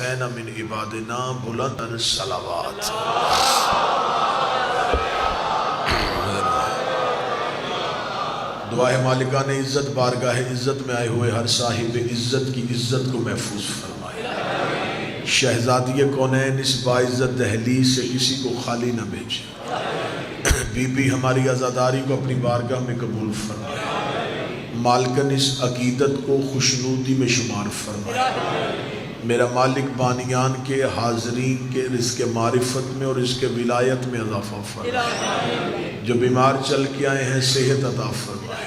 حسین من عبادنا بلند الصلوات۔ دعائے مالکان عزت بارگاہ عزت میں آئے ہوئے ہر صاحب عزت کی عزت کو محفوظ فرمائے۔ شہزادی کونین اس باعزت دہلیز سے کسی کو خالی نہ بھیجے۔ بی بی ہماری عزاداری کو اپنی بارگاہ میں قبول فرمائے۔ مالکن اس عقیدت کو خوشنودی میں شمار فرمائے۔ میرا مالک بانیان کے حاضرین کے رزق معرفت میں اور رزق ولایت میں اضافہ فرمائے۔ جو بیمار چل کے آئے ہیں صحت عطا فرمائے۔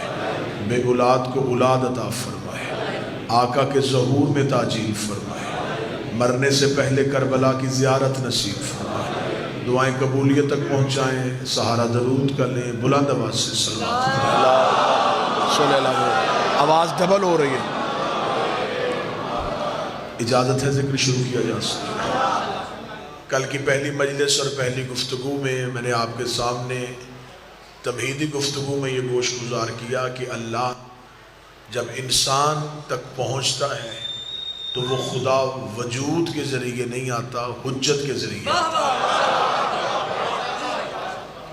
بے اولاد کو اولاد عطا فرمائے۔ آقا کے ظہور میں تاجیل فرمائے۔ مرنے سے پہلے کربلا کی زیارت نصیب فرمائے۔ دعائیں قبولیت تک پہنچائیں۔ سہارا درود کر لیں بلند آواز سے صلی اللہ علیہ وسلم۔ آواز ڈبل ہو رہی ہے، اجازت ہے ذکر شروع کیا جا سکتا۔ کل کی پہلی مجلس اور پہلی گفتگو میں میں نے آپ کے سامنے تمہیدی گفتگو میں یہ گوش گزار کیا کہ اللہ جب انسان تک پہنچتا ہے تو وہ خدا وجود کے ذریعے نہیں آتا، حجت کے ذریعے آتا،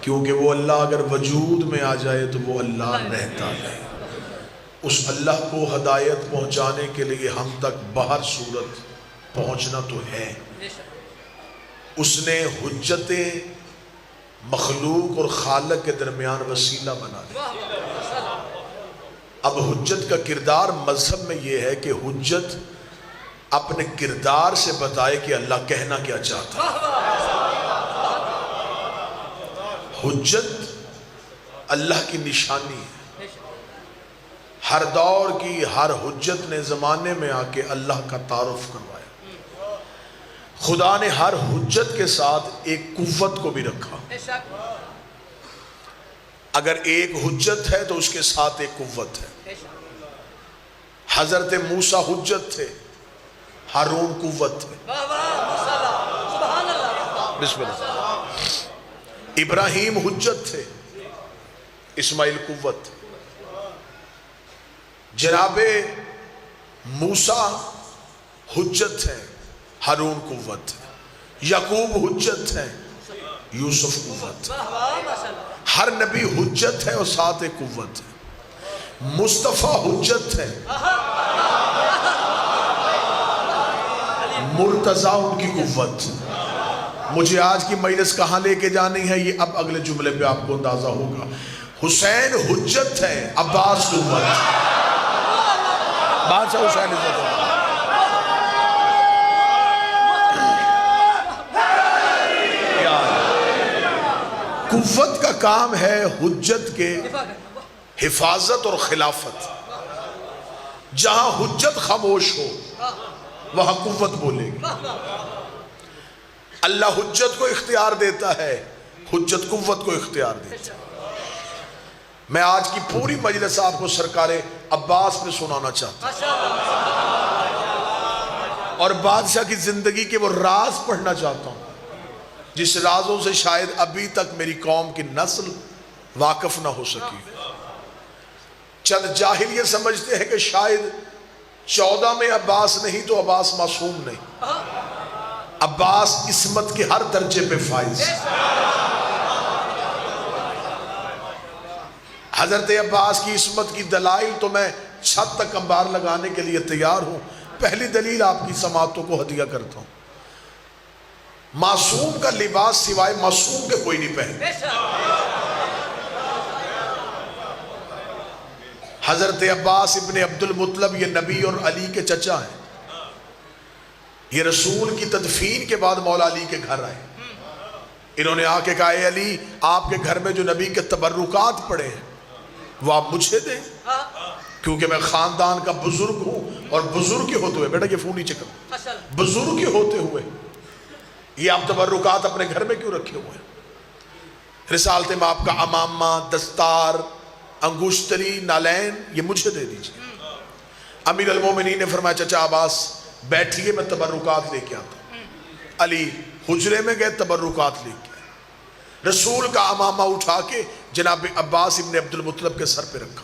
کیونکہ وہ اللہ اگر وجود میں آ جائے تو وہ اللہ رہتا ہے۔ اس اللہ کو ہدایت پہنچانے کے لیے ہم تک بہر صورت پہنچنا تو ہے۔ اس نے حجت مخلوق اور خالق کے درمیان وسیلہ بنا دیا۔ اب حجت کا کردار مذہب میں یہ ہے کہ حجت اپنے کردار سے بتائے کہ اللہ کہنا کیا چاہتا ہے۔ حجت اللہ کی نشانی ہے۔ ہر دور کی ہر حجت نے زمانے میں آ کے اللہ کا تعارف کروایا۔ خدا نے ہر حجت کے ساتھ ایک قوت کو بھی رکھا۔ اگر ایک حجت ہے تو اس کے ساتھ ایک قوت ہے۔ حضرت موسیٰ حجت تھے، ہارون قوت تھے۔ بسم اللہ۔ ابراہیم حجت تھے، اسماعیل قوت تھے۔ جناب موسیٰ حجت ہیں، ہارون قوت ہے۔ یعقوب حجت ہیں، یوسف قوت ہے۔ ہر نبی حجت ہے اور ساتھ ایک قوت ہے۔ مصطفیٰ حجت ہے، مرتضیٰ ان کی قوت۔ مجھے آج کی مجلس کہاں لے کے جانی ہے یہ اب اگلے جملے پہ آپ کو اندازہ ہوگا۔ حسین حجت ہے، عباس قوت۔ بادشاہ حسین عزت ہے۔ قوت کا کام ہے حجت کے حفاظت اور خلافت۔ جہاں حجت خاموش ہو وہاں قوت بولے گی۔ اللہ حجت کو اختیار دیتا ہے، حجت قوت کو اختیار دیتا ہے۔ میں آج کی پوری مجلس آپ کو سرکار عباس میں سنانا چاہتا ہوں اور بادشاہ کی زندگی کے وہ راز پڑھنا چاہتا ہوں جس رازوں سے شاید ابھی تک میری قوم کی نسل واقف نہ ہو سکی۔ چند جاہل یہ سمجھتے ہیں کہ شاید 14 میں عباس نہیں تو عباس معصوم نہیں۔ عباس عصمت کے ہر درجے پہ فائز۔ حضرت عباس کی عصمت کی دلائل تو میں چھت تک انبار لگانے کے لیے تیار ہوں۔ پہلی دلیل آپ کی سماعتوں کو ہدیہ کرتا ہوں۔ معصوم کا لباس سوائے معصوم کے کوئی نہیں پہنتا۔ حضرت عباس ابن عبد المطلب یہ نبی اور علی کے چچا ہیں۔ یہ رسول کی تدفین کے بعد مولا علی کے گھر آئے۔ انہوں نے آ کے کہا اے علی، آپ کے گھر میں جو نبی کے تبرکات پڑے ہیں وہ آپ مجھے دیں، کیونکہ میں خاندان کا بزرگ ہوں اور بزرگ کے ہوتے ہوئے، بیٹا یہ فون نیچے کرو، بزرگ کے ہوتے ہوئے یہ آپ تبرکات اپنے گھر میں کیوں رکھے ہوئے ہیں؟ رسالت میں آپ کا امامہ، دستار، انگشتری، نالین یہ مجھے دے دیجئے۔ امیر المومنین نے فرمایا چچا عباس بیٹھیے، میں تبرکات لے کے آتا ہوں۔ علی حجرے میں گئے، تبرکات لے کے رسول کا امامہ اٹھا کے جناب عباس ابن عبد المطلب کے سر پہ رکھا،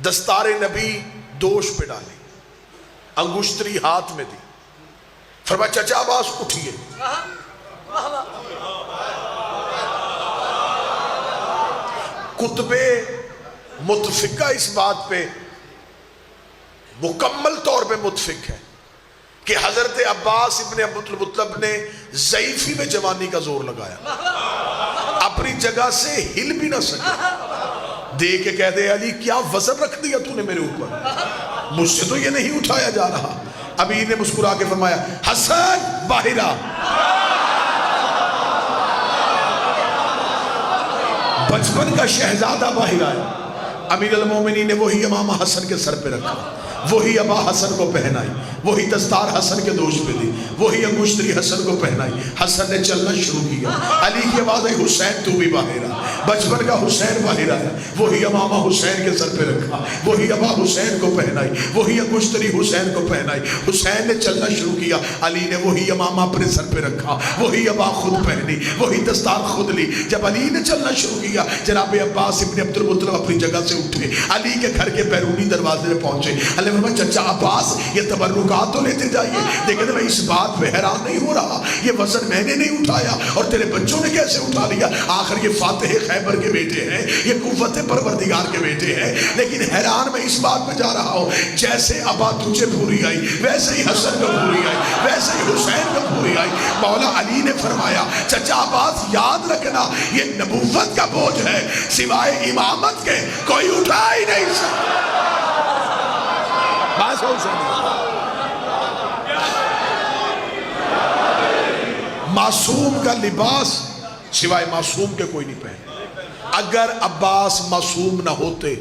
دستار نبی دوش پہ ڈالی، انگشتری ہاتھ میں دی، فرمایا چچا عباس اٹھیے. کتب متفقہ اس بات پہ مکمل طور پہ متفق ہے کہ حضرت عباس ابن عبدالمطلب نے ضعیفی میں جوانی کا زور لگایا، اپنی جگہ سے ہل بھی نہ سکے. دے کے کہہ دے علی کیا وزن رکھ دیا تو نے میرے اوپر، مجھ سے تو یہ نہیں اٹھایا جا رہا. امیر نے مسکرا کے فرمایا حسن باہر آ. بچپن کا شہزادہ باہر آیا. امیر المومنین نے وہی امامہ حسن کے سر پہ رکھا، وہی ابا حسن کو پہنائی، وہی دستار حسن کے دوش پہ دی، وہی انگشتری حسن کو پہنائی. حسن نے چلنا شروع کیا. علی کی آواز آئی حسین تو بھی باہر آ. بچپن کا حسین باہر آیا، وہی امامہ حسین کے سر پہ رکھا، وہی ابا حسین کو پہنائی، وہی انگشتری حسین کو پہنائی. حسین نے چلنا شروع کیا. علی نے وہی امامہ اپنے سر پہ رکھا، وہی ابا خود پہنی، وہی دستار خود لی. جب علی نے چلنا شروع کیا جناب عباس ابن عبدالمطلب اپنی جگہ سے اٹھے، علی کے گھر کے بیرونی دروازے میں پہنچے. چچا عباس یہ تبرکات تو لیتے جائیے، لیکن میں اس بات پہ حیران نہیں ہو رہا یہ وزن میں نے نہیں اٹھایا اور تیرے بچوں نے کیسے اٹھا لیا. آخر یہ فاتح خیبر کے بیٹے ہیں، یہ قوت پروردگار کے بیٹے ہیں. لیکن حیران میں اس بات پہ جا رہا ہوں جیسے ابا تجھے پوری آئی ویسے ہی حسن کو پوری آئی، ویسے ہی حسین کو پوری آئی. مولا علی نے فرمایا چچا عباس یاد رکھنا یہ نبوت کا بوجھ ہے، سوائے امامت کے کوئی اٹھا ہی نہیں سکتا. معصوم کا لباس سوائے معصوم کے کوئی نہیں پہنے. اگر عباس معصوم نہ ہوتے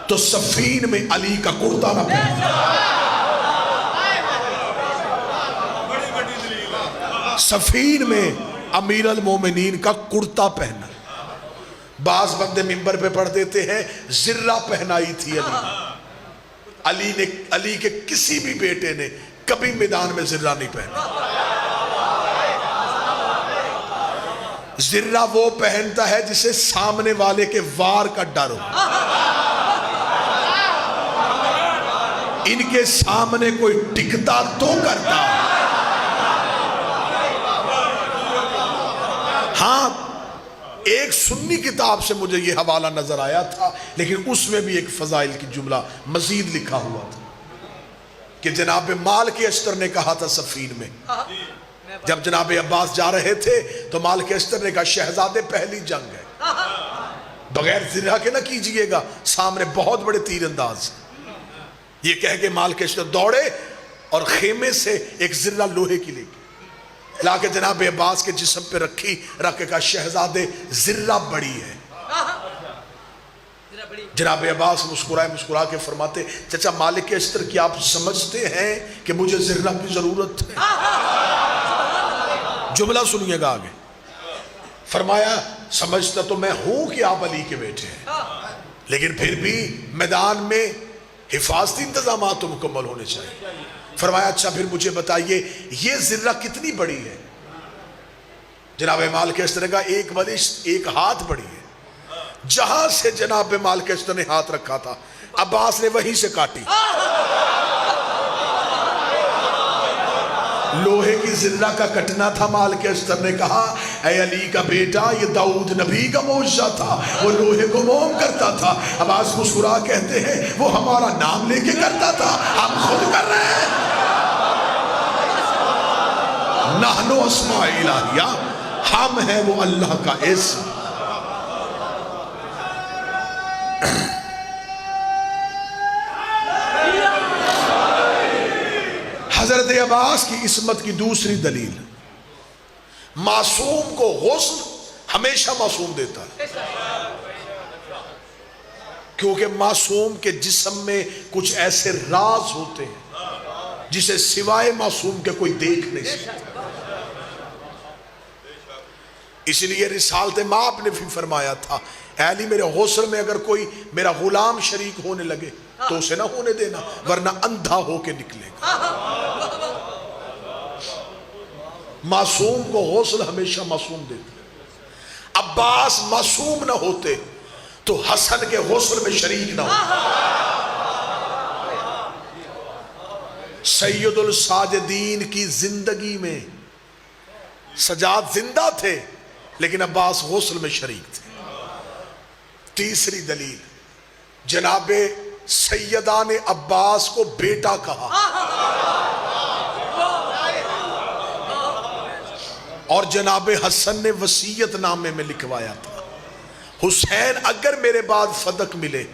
تو صفین میں علی کا کرتا نہ پہنتے. صفین میں امیر المومنین کا کرتا پہنا. بعض بندے منبر پہ پڑھ دیتے ہیں زرہ پہنائی تھی علی کے کسی بھی بیٹے نے کبھی میدان میں زرہ نہیں پہنا. زرہ وہ پہنتا ہے جسے سامنے والے کے وار کا ڈر ہو. ان کے سامنے کوئی ٹکتا تو کرتا. ہاں ایک سنی کتاب سے مجھے یہ حوالہ نظر آیا تھا، لیکن اس میں بھی ایک فضائل کی جملہ مزید لکھا ہوا تھا کہ جناب مالک اشتر نے کہا تھا صفین میں جب جناب عباس جا رہے تھے تو مالک اشتر نے کہا شہزادے پہلی جنگ ہے، بغیر زرہ کے نہ کیجئے گا، سامنے بہت بڑے تیر انداز. یہ کہہ کے مالک اشتر دوڑے اور خیمے سے ایک زرہ لوہے کی لے گئے، لا کے جناب عباس کے جسم پہ رکھی، رکھ کے کہا شہزادے زرہ بڑی ہے. جناب عباس مسکرا کے فرماتے چچا مالک اشتر کی آپ سمجھتے ہیں کہ مجھے زرہ کی ضرورت ہے؟ جملہ سنیے گا آگے. فرمایا سمجھتا تو میں ہوں کہ آپ علی کے بیٹے ہیں، لیکن پھر بھی میدان میں حفاظتی انتظامات تو مکمل ہونے چاہیے. فرمایا اچھا پھر مجھے بتائیے یہ زرہ کتنی بڑی ہے؟ جناب مالک اشتر نے کہا ایک بلشت ایک ہاتھ بڑی ہے. جہاں سے جناب مالک اشتر نے ہاتھ رکھا تھا عباس نے وہیں سے کاٹی. لوہے کی زرہ کا کٹنا تھا. مالک اشتر نے کہا اے علی کا بیٹا یہ داؤد نبی کا معجزہ تھا، وہ لوہے کو موم کرتا تھا. عباس مسکرا کہتے ہیں وہ ہمارا نام لے کے کرتا تھا، ہم خود کر رہے ہیں. نحنو اسماء الہیہ، ہم ہیں وہ اللہ کا اسم. حضرت عباس کی عصمت کی دوسری دلیل معصوم کو غسل ہمیشہ معصوم دیتا ہے، کیونکہ معصوم کے جسم میں کچھ ایسے راز ہوتے ہیں جسے سوائے معصوم کے کوئی دیکھ نہیں سکتا. اس لیے رسالت مآب نے بھی فرمایا تھا اے علی میرے غسل میں اگر کوئی میرا غلام شریک ہونے لگے تو اسے نہ ہونے دینا ورنہ اندھا ہو کے نکلے گا. معصوم کو غسل ہمیشہ معصوم دیتے. عباس معصوم نہ ہوتے تو حسن کے غسل میں شریک نہ ہوتے. سید الساجدین کی زندگی میں سجاد زندہ تھے لیکن عباس غسل میں شریک تھے۔ تیسری دلیل، جناب سیدہ نے عباس کو بیٹا کہا اور جناب حسن نے وصیت نامے میں لکھوایا تھا حسین اگر میرے بعد فدق ملے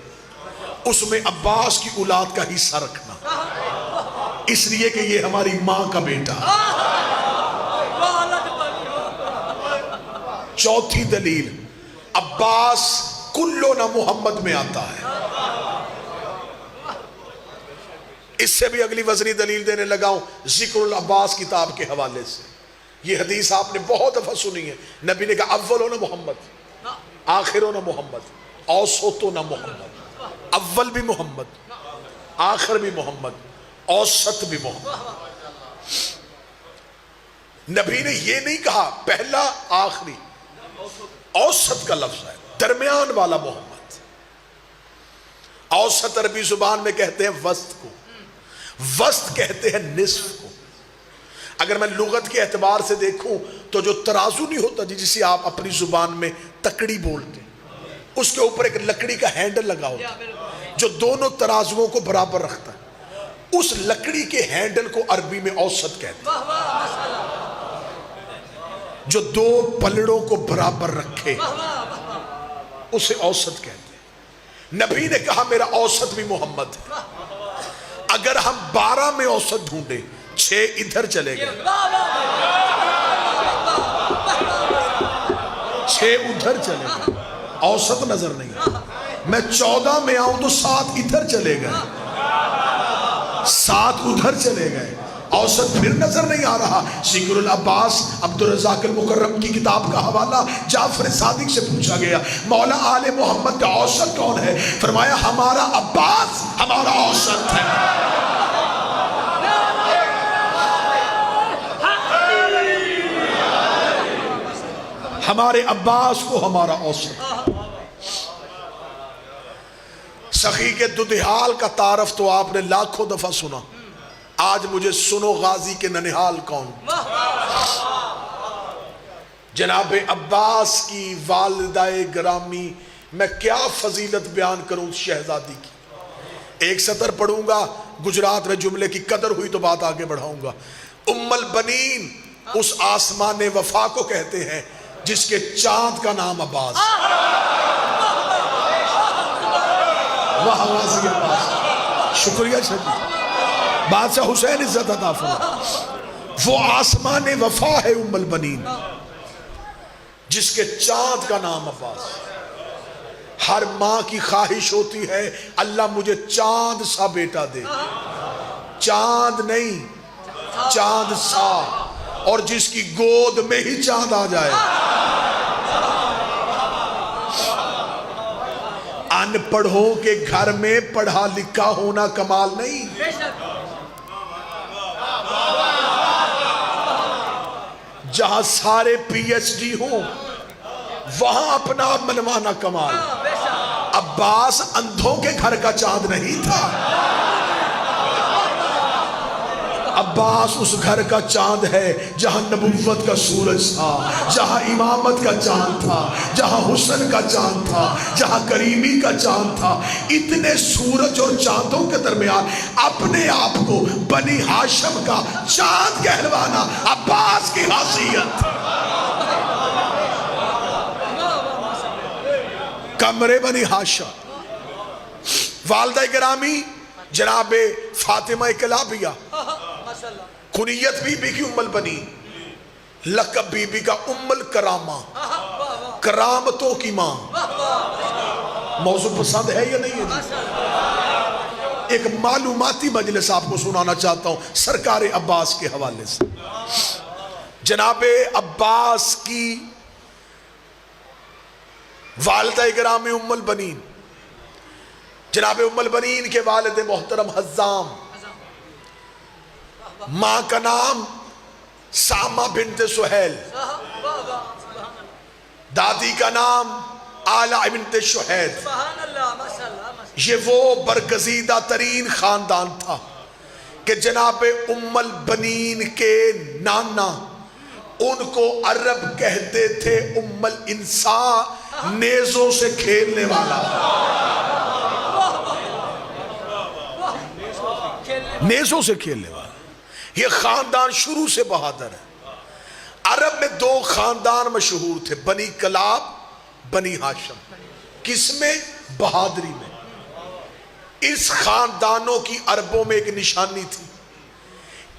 اس میں عباس کی اولاد کا حصہ رکھنا، اس لیے کہ یہ ہماری ماں کا بیٹا۔ چوتھی دلیل، عباس کلو نہ محمد میں آتا ہے۔ اس سے بھی اگلی وزنی دلیل دینے لگا ہوں ذکر العباس کتاب کے حوالے سے۔ یہ حدیث آپ نے بہت دفعہ سنی ہے، نبی نے کہا اول ہونا محمد، آخر ہونا محمد، اوسط ہونا محمد، اول بھی محمد، آخر بھی محمد، اوسط بھی محمد۔ نبی نے یہ نہیں کہا پہلا آخری، اوسط کا لفظ ہے، درمیان والا محمد۔ اوسط عربی زبان میں کہتے ہیں وسط کو، وسط کہتے ہیں نصف کو۔ اگر میں لغت کے اعتبار سے دیکھوں تو جو ترازو نہیں ہوتا جسے آپ اپنی زبان میں تکڑی بولتے ہیں، اس کے اوپر ایک لکڑی کا ہینڈل لگا ہوتا ہے جو دونوں ترازوؤں کو برابر رکھتا ہے، اس لکڑی کے ہینڈل کو عربی میں اوسط کہتے ہیں، جو دو پلڑوں کو برابر رکھے اسے اوسط کہتے ہیں۔ نبی نے کہا میرا اوسط بھی محمد ہے۔ اگر ہم 12 میں اوسط ڈھونڈے 6 ادھر چلے گئے، 6 ادھر چلے گئے، اوسط نظر نہیں آتا۔ میں 14 میں آؤں تو 7 ادھر چلے گئے، 7 ادھر چلے گئے، اوسط پھر نظر نہیں آ رہا۔ ذکر العباس عبدالرزاق المکرم کی کتاب کا حوالہ جعفر صادق سے پوچھا گیا مولا آل محمد کا اوسط کون ہے؟ فرمایا ہمارا عباس ہمارا اوسط ہے۔ ہمارے عباس کو ہمارا اوسط۔ سخی کے دودھیال کا تعارف تو آپ نے لاکھوں دفعہ سنا، آج مجھے سنو غازی کے ننہال کون؟ جناب عباس کی والدہ گرامی، میں کیا فضیلت بیان کروں اس شہزادی کی۔ ایک سطر پڑھوں گا، گجرات میں جملے کی قدر ہوئی تو بات آگے بڑھاؤں گا۔ ام البنین اس آسمان وفا کو کہتے ہیں جس کے چاند کا نام عباس۔ واہ غازی عباس، شکریہ شدید، بادشاہ حسین عزت عطا فرما۔ وہ آسمان وفا ہے ام البنین جس کے چاند کا نام عباس۔ ہر ماں کی خواہش ہوتی ہے اللہ مجھے چاند سا بیٹا دے، چاند نہیں چاند سا، اور جس کی گود میں ہی چاند آ جائے۔ ان پڑھوں کے گھر میں پڑھا لکھا ہونا کمال نہیں، جہاں سارے پی ایچ ڈی ہوں وہاں اپنا منوانا کمال۔ عباس اندھوں کے گھر کا چاند نہیں تھا، عباس اس گھر کا چاند ہے جہاں نبوت کا سورج تھا، جہاں امامت کا چاند تھا، جہاں حسن کا چاند تھا، جہاں کریمی کا چاند تھا۔ اتنے سورج اور چاندوں کے درمیان اپنے آپ کو بنی ہاشم کا چاند کہلوانا عباس کی حیثیت۔ کمرے بنی ہاشم، والدہ گرامی جناب فاطمہ کلابیہ، کنیت بی بی کی ام البنین، لقب بی بی کا ام الکرامہ، کرامتوں کی ماں۔ موضوع پسند ہے یا نہیں ہے؟ ایک معلوماتی مجلس آپ کو سنانا چاہتا ہوں سرکار عباس کے حوالے سے۔ جناب عباس کی والدہ گرامی ام البنین، جناب ام البنین کے والد محترم حزام، ماں کا نام سامہ بنت سہیل، دادی کا نام آلہ بنت شہید۔ یہ وہ برگزیدہ ترین خاندان تھا کہ جناب ام البنین کے نانا ان کو عرب کہتے تھے ام الانسان، نیزوں سے کھیلنے والا، نیزوں سے کھیلنے والا۔ یہ خاندان شروع سے بہادر ہے۔ عرب میں دو خاندان مشہور تھے، بنی کلاب، بنی ہاشم۔ کس میں؟ بہادری میں۔ اس خاندانوں کی عربوں میں ایک نشانی تھی،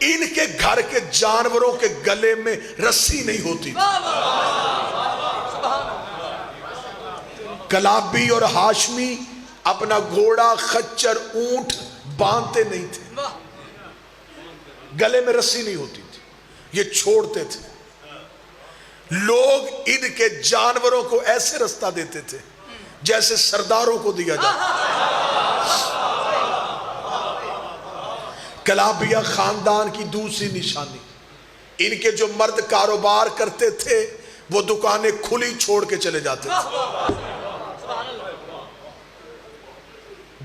ان کے گھر کے جانوروں کے گلے میں رسی نہیں ہوتی تھی۔ کلابی اور ہاشمی اپنا گھوڑا، خچر، اونٹ باندھتے نہیں تھے، گلے میں رسی نہیں ہوتی تھی، یہ چھوڑتے تھے۔ لوگ ان کے جانوروں کو ایسے رستہ دیتے تھے جیسے سرداروں کو دیا جاتا۔ کلابیہ خاندان کی دوسری نشانی، ان کے جو مرد کاروبار کرتے تھے وہ دکانیں کھلی چھوڑ کے چلے جاتے تھے۔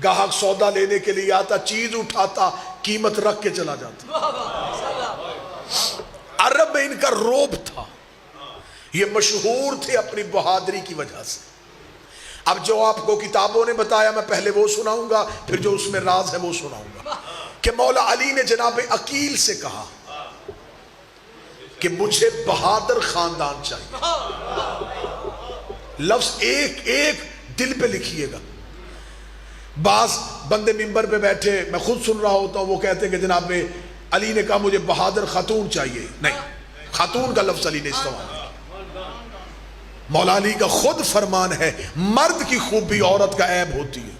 گاہک سودا لینے کے لیے آتا، چیز اٹھاتا، قیمت رکھ کے چلا جاتا۔ عرب میں ان کا روب تھا، یہ مشہور تھے اپنی بہادری کی وجہ سے۔ اب جو آپ کو کتابوں نے بتایا میں پہلے وہ سناؤں گا، پھر جو اس میں راز ہے وہ سناؤں گا، کہ مولا علی نے جناب عقیل سے کہا کہ مجھے بہادر خاندان چاہیے۔ لفظ ایک ایک دل پہ لکھیے گا۔ بعض بندے ممبر پہ بیٹھے، میں خود سن رہا ہوتا ہوں، وہ کہتے ہیں کہ جناب علی نے کہا مجھے بہادر خاتون چاہیے۔ نہیں، خاتون کا لفظ علی نے استعمال کیا۔ مولا علی کا خود فرمان ہے، مرد کی خوبی عورت کا عیب ہوتی ہے،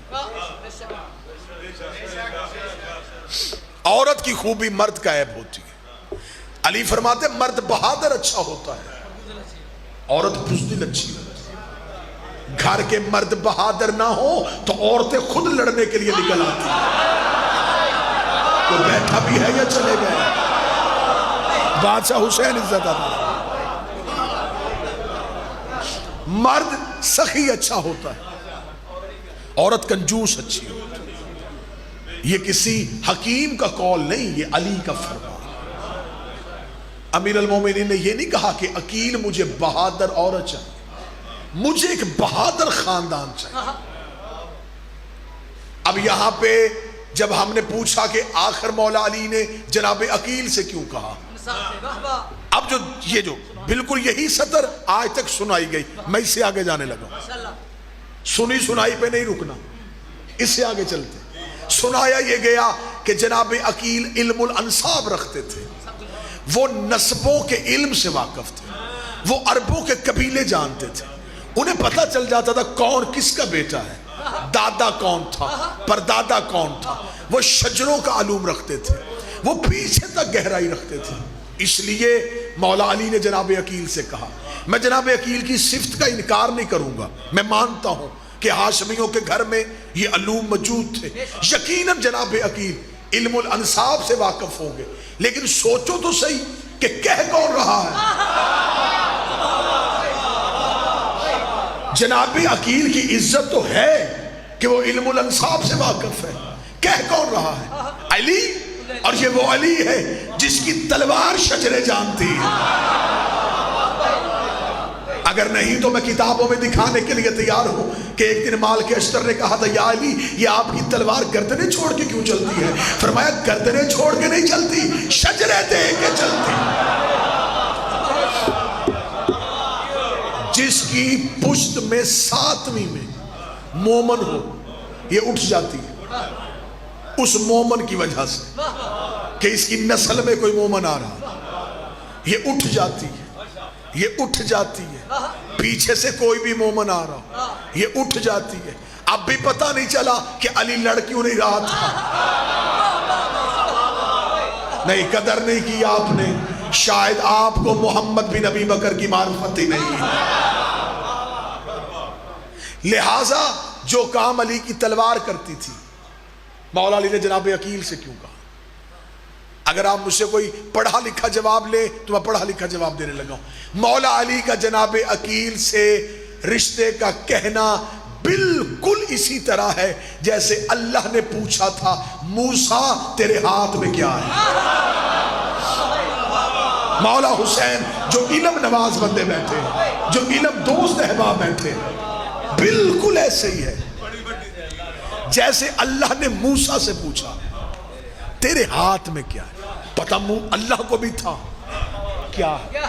عورت کی خوبی مرد کا عیب ہوتی ہے۔ علی فرماتے مرد بہادر اچھا ہوتا ہے، عورت بزدل اچھی ہوتی ہے۔ گھر کے مرد بہادر نہ ہو تو عورتیں خود لڑنے کے لیے نکل آتی ہیں۔ تو بیٹھا بھی ہے یا چلے گئے؟ بادشاہ حسین عزت آتا ہے۔ مرد سخی اچھا ہوتا ہے، عورت کنجوس اچھی ہوتی ہے۔ یہ کسی حکیم کا قول نہیں، یہ علی کا فرمان۔ امیر المومنین نے یہ نہیں کہا کہ عقیل مجھے بہادر عورت چاہیے، مجھے ایک بہادر خاندان چاہیے۔ اب یہاں پہ جب ہم نے پوچھا کہ آخر مولا علی نے جناب عقیل سے کیوں کہا، اب یہ جو بالکل یہی سطر آج تک سنائی گئی، میں اس سے آگے جانے لگا، سنی سنائی پہ نہیں رکنا، اس سے آگے چلتے۔ سنایا یہ گیا کہ جناب عقیل علم الانساب رکھتے تھے، وہ نسبوں کے علم سے واقف تھے، وہ عربوں کے قبیلے جانتے تھے، انہیں پتہ چل جاتا تھا کون کس کا بیٹا ہے، دادا کون تھا، پردادا کون تھا۔ وہ شجروں کا علوم رکھتے تھے، وہ پیچھے تک گہرائی رکھتے تھے۔ اس لیے مولا علی نے جناب عقیل سے کہا، میں جناب عقیل کی صفت کا انکار نہیں کروں گا، میں مانتا ہوں کہ ہاشمیوں کے گھر میں یہ علوم موجود تھے، یقیناً جناب عقیل علم الانساب سے واقف ہوں گے، لیکن سوچو تو صحیح کہ کہہ کون رہا ہے؟ جناب عقیل کی عزت تو ہے کہ وہ علم الانساب سے واقف ہے، کہہ کون رہا ہے؟ علی، اور یہ وہ علی ہے جس کی تلوار شجریں جانتی ہے۔ اگر نہیں تو میں کتابوں میں دکھانے کے لیے تیار ہوں کہ ایک دن مال کے اشتر نے کہا تھا، یا علی یہ آپ کی تلوار گردنیں چھوڑ کے کیوں چلتی ہے؟ فرمایا گردنیں چھوڑ کے نہیں چلتی، شجریں دیکھ کے چلتی۔ جس کی پشت میں 7ویں میں مومن ہو، یہ اٹھ جاتی ہے اس مومن کی وجہ سے کہ اس کی نسل میں کوئی مومن آ رہا، یہ اٹھ جاتی ہے، یہ اٹھ جاتی ہے۔ پیچھے سے کوئی بھی مومن آ رہا، یہ اٹھ جاتی ہے۔ اب بھی پتہ نہیں چلا کہ علی لڑ کیوں نہیں رہا تھا، نہیں قدر نہیں کی آپ نے، شاید آپ کو محمد بن ابی بکر کی معرفت ہی نہیں ہے۔ لہٰذا جو کام علی کی تلوار کرتی تھی، مولا علی نے جناب عقیل سے کیوں کہا؟ اگر آپ مجھ سے کوئی پڑھا لکھا جواب لے تو میں پڑھا لکھا جواب دینے لگا ہوں۔ مولا علی کا جناب عقیل سے رشتے کا کہنا بالکل اسی طرح ہے جیسے اللہ نے پوچھا تھا موسیٰ تیرے ہاتھ میں کیا ہے. مولا حسین جو علم نواز بندے بیٹھے, جو علم دوست احباب بیٹھے, بالکل ایسے ہی ہے جیسے اللہ نے موسیٰ سے پوچھا تیرے ہاتھ میں کیا ہے. پتہ اللہ کو بھی تھا کیا ہے.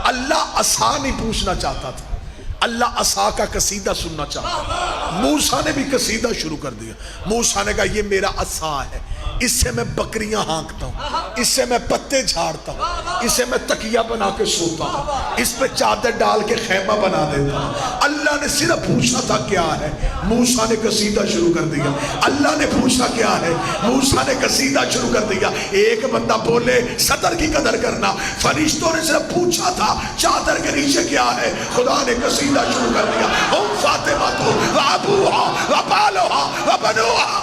اللہ عصا نہیں پوچھنا چاہتا تھا, اللہ عصا کا قصیدہ سننا چاہتا تھا. موسیٰ نے بھی قصیدہ شروع کر دیا. موسیٰ نے کہا یہ میرا عصا ہے, اس سے میں بکریاں ہانکتا ہوں, اس سے میں پتے جھاڑتا ہوں, اس سے میں تکیہ بنا کے سوتا ہوں, اس پہ چادر ڈال کے خیمہ بنا دیتا ہوں. اللہ نے صرف پوچھا تھا کیا ہے, موسیٰ نے قصیدہ شروع کر دیا. اللہ نے پوچھا کیا ہے, موسیٰ نے قصیدہ شروع کر دیا. ایک بندہ بولے صدر کی قدر کرنا, فرشتوں نے صرف پوچھا تھا چادر کے نیچے کیا ہے, خدا نے قصیدہ شروع کر دیا. ہم فاطمہ تو وابوہا وبالوہا وبنوہا.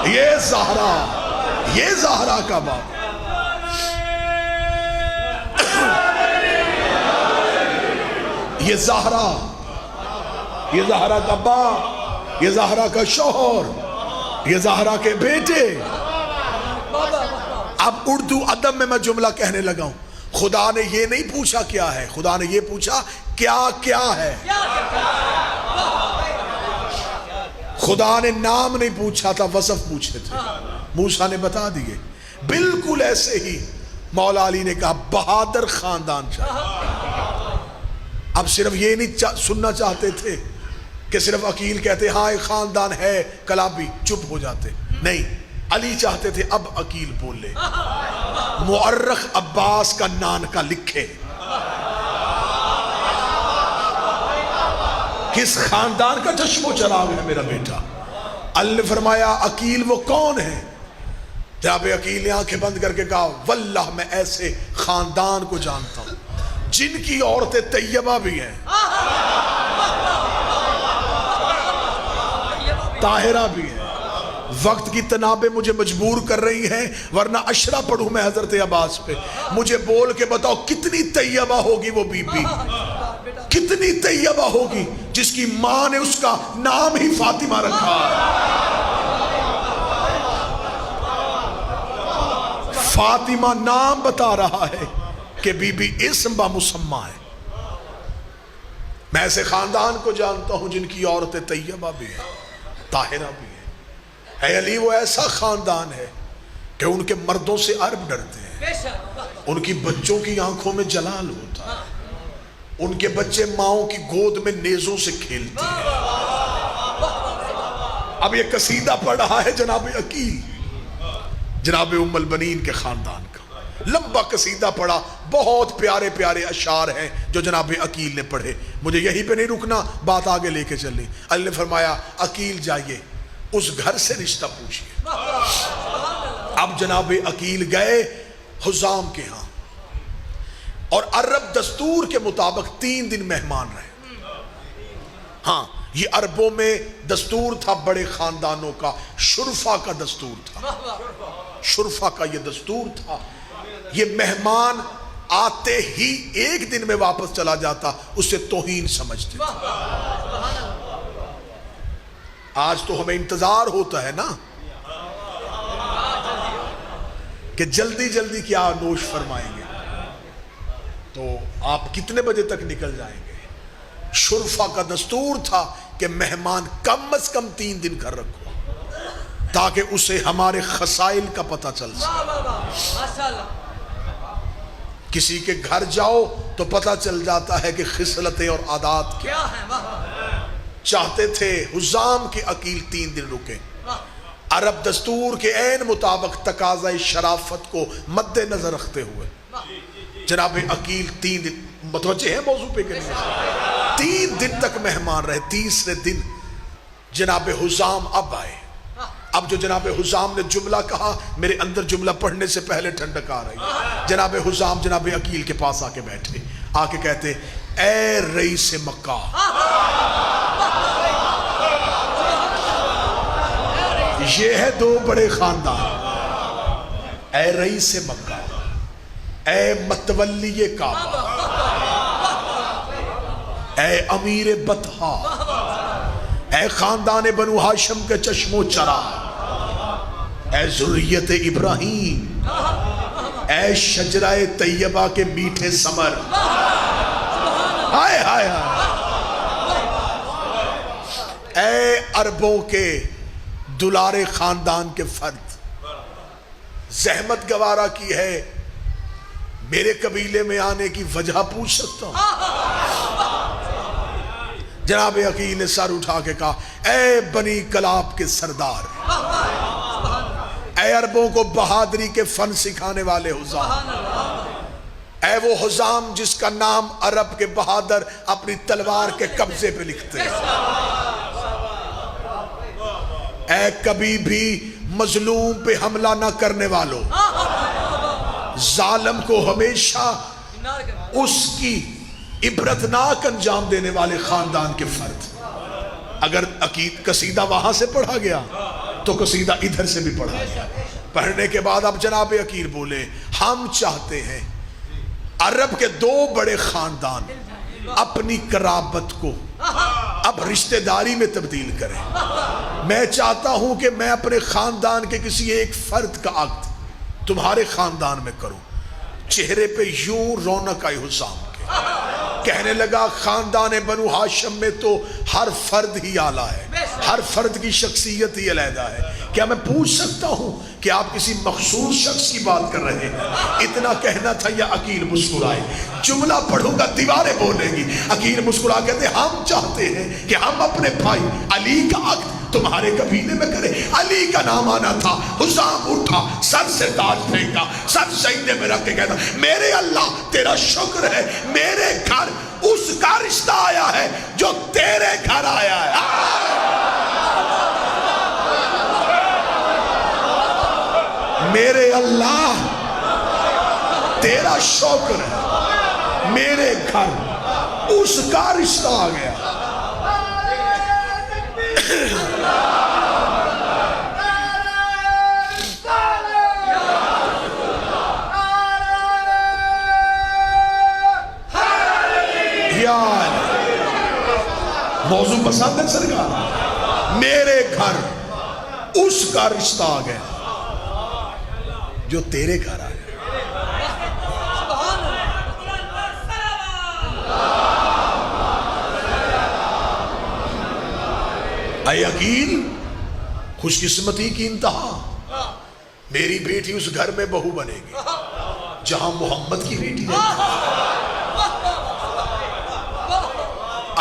یہ زہرا کا باپ, یہ زہرا کا باپ, یہ زہرا کا شوہر, یہ زہرا کے بیٹے. اب اردو ادب میں جملہ کہنے لگا ہوں. خدا نے یہ نہیں پوچھا کیا ہے, خدا نے یہ پوچھا کیا کیا ہے. خدا نے نام نہیں پوچھا تھا, وصف پوچھے تھے. موسیٰ نے بتا دیے. بالکل ایسے ہی مولا علی نے کہا بہادر خاندان چاہیے. اب صرف یہ نہیں سننا چاہتے تھے کہ صرف عقیل کہتے ہاں ایک خاندان ہے کلابی, چپ ہو جاتے. نہیں, علی چاہتے تھے اب عقیل بولے, مؤرخ عباس کا نان کا لکھے, کس خاندان کا چشم و چراغ ہے میرا بیٹا. اللہ نے فرمایا عقیل وہ کون ہے. جناب عقیل نے آنکھیں بند کر کے کہا واللہ میں ایسے خاندان کو جانتا ہوں جن کی عورتیں طیبہ بھی ہیں, طاہرہ بھی ہیں. وقت کی تنابیں مجھے مجبور کر رہی ہیں, ورنہ اشرا پڑھوں میں حضرت عباس پہ. مجھے بول کے بتاؤ کتنی طیبہ ہوگی وہ بی بی, کتنی طیبہ ہوگی جس کی ماں نے اس کا نام ہی فاطمہ رکھا. فاطمہ نام بتا رہا ہے کہ بی بی اسم با مسمہ ہے. میں ایسے خاندان کو جانتا ہوں جن کی عورتیں طیبہ بھی ہیں, طاہرہ بھی ہیں. اے علی وہ ایسا خاندان ہے کہ ان کے مردوں سے عرب ڈرتے ہیں, ان کی بچوں کی آنکھوں میں جلال ہوتا ہے, ان کے بچے ماؤں کی گود میں نیزوں سے کھیلتے ہیں. اب یہ قصیدہ پڑھ رہا ہے جناب عقیل, جناب ام البنین کے خاندان کا. لمبا قصیدہ پڑھا, بہت پیارے پیارے اشعار ہیں جو جناب عقیل نے پڑھے. مجھے یہیں پہ نہیں رکنا, بات آگے لے کے چلیں. اللہ نے فرمایا عقیل جائیے اس گھر سے رشتہ پوچھئے. اب جناب عقیل گئے حزام کے ہاں, اور عرب دستور کے مطابق 3 دن مہمان رہے. ہاں یہ عربوں میں دستور تھا بڑے خاندانوں کا, شرفا کا دستور تھا, شرفا کا یہ دستور تھا. یہ مہمان آتے ہی 1 دن میں واپس چلا جاتا, اسے توہین سمجھتے تھے. آج تو ہمیں انتظار ہوتا ہے نا کہ جلدی جلدی کیا نوش فرمائیں گے, تو آپ کتنے بجے تک نکل جائیں گے. شرفا کا دستور تھا کہ مہمان کم از کم 3 دن گھر رکھو تاکہ اسے ہمارے خسائل کا پتہ چل سکے. کسی کے گھر جاؤ تو پتہ چل جاتا ہے کہ خصلتیں اور عادات کیا ہیں. چاہتے تھے حزام کے عقیل 3 دن رکے. عرب دستور کے عین مطابق تقاضۂ شرافت کو مد نظر رکھتے ہوئے جناب عقیل 3 دن, متوجہ ہیں موضوع پہ کہ نہیں, 3 دن تک مہمان رہے. تیسرے دن جناب حزام اب آئے. اب جو جناب حزام نے جملہ کہا, میرے اندر جملہ پڑھنے سے پہلے ٹھنڈک آ رہی. جناب حزام جناب عقیل کے پاس آ کے بیٹھے, آ کے کہتے اے رئیس مکہ, یہ ہے 2 بڑے خاندان, اے رئیس مکہ, اے متولی کعبہ, اے امیر بطحا، اے خاندان بنو ہاشم کے چشم و چراغ، اے ذریت ابراہیم، اے شجرہ طیبہ کے میٹھے ثمر، ہائے ہائے ہائے، اے عربوں کے دلارے خاندان کے فرد، زحمت گوارا کی ہے، میرے قبیلے میں آنے کی وجہ پوچھ سکتا ہوں؟ جناب عقیل نے سر اٹھا کے کہا اے بنی کلاب کے سردار، اے عربوں کو بہادری کے فن سکھانے والے حزام، اے وہ حزام جس کا نام عرب کے بہادر اپنی تلوار کے قبضے پہ لکھتے ہیں، اے کبھی بھی مظلوم پہ حملہ نہ کرنے والوں، ظالم کو ہمیشہ اس کی عبرتناک انجام دینے والے خاندان کے فرد۔ اگر قصیدہ وہاں سے پڑھا گیا تو قصیدہ ادھر سے بھی پڑھا گیا۔ پڑھنے کے بعد اب جناب عقیل بولے ہم چاہتے ہیں عرب کے دو بڑے خاندان اپنی قرابت کو اب رشتہ داری میں تبدیل کریں۔ میں چاہتا ہوں کہ میں اپنے خاندان کے کسی ایک فرد کا عقد تمہارے خاندان میں کروں۔ چہرے پہ یوں رونق آئی حسام کے، کہنے لگا خاندان بنو ہاشم میں تو ہر فرد ہی اعلیٰ ہے، ہر فرد کی شخصیت ہی علیحدہ ہے، کیا میں پوچھ سکتا ہوں کہ آپ کسی مخصوص شخص کی بات کر رہے ہیں؟ اتنا کہنا تھا یا عقیل مسکرائے؟ جملہ پڑھوں گا دیواریں بولیں گی۔ عقیل مسکرا کہتے ہم چاہتے ہیں کہ ہم اپنے بھائی علی کا عقد تمہارے قبیلے میں کرے۔ علی کا نام آنا تھا، حسام اٹھا، سر سے تاج پھینکا، سر سجدے میں رکھ کے کہتا میرے اللہ تیرا شکر ہے، میرے گھر اس کا رشتہ آیا ہے جو تیرے گھر آیا ہے۔ میرے اللہ تیرا شکر ہے، میرے گھر اس کا رشتہ آ گیا۔ موضوع پسند ہے سرکار؟ میرے گھر اس کا رشتہ آ گیا جو تیرے گھر آیا۔ اے عقیل خوش قسمتی کی انتہا، میری بیٹی اس گھر میں بہو بنے گی جہاں محمد کی بیٹی ہے۔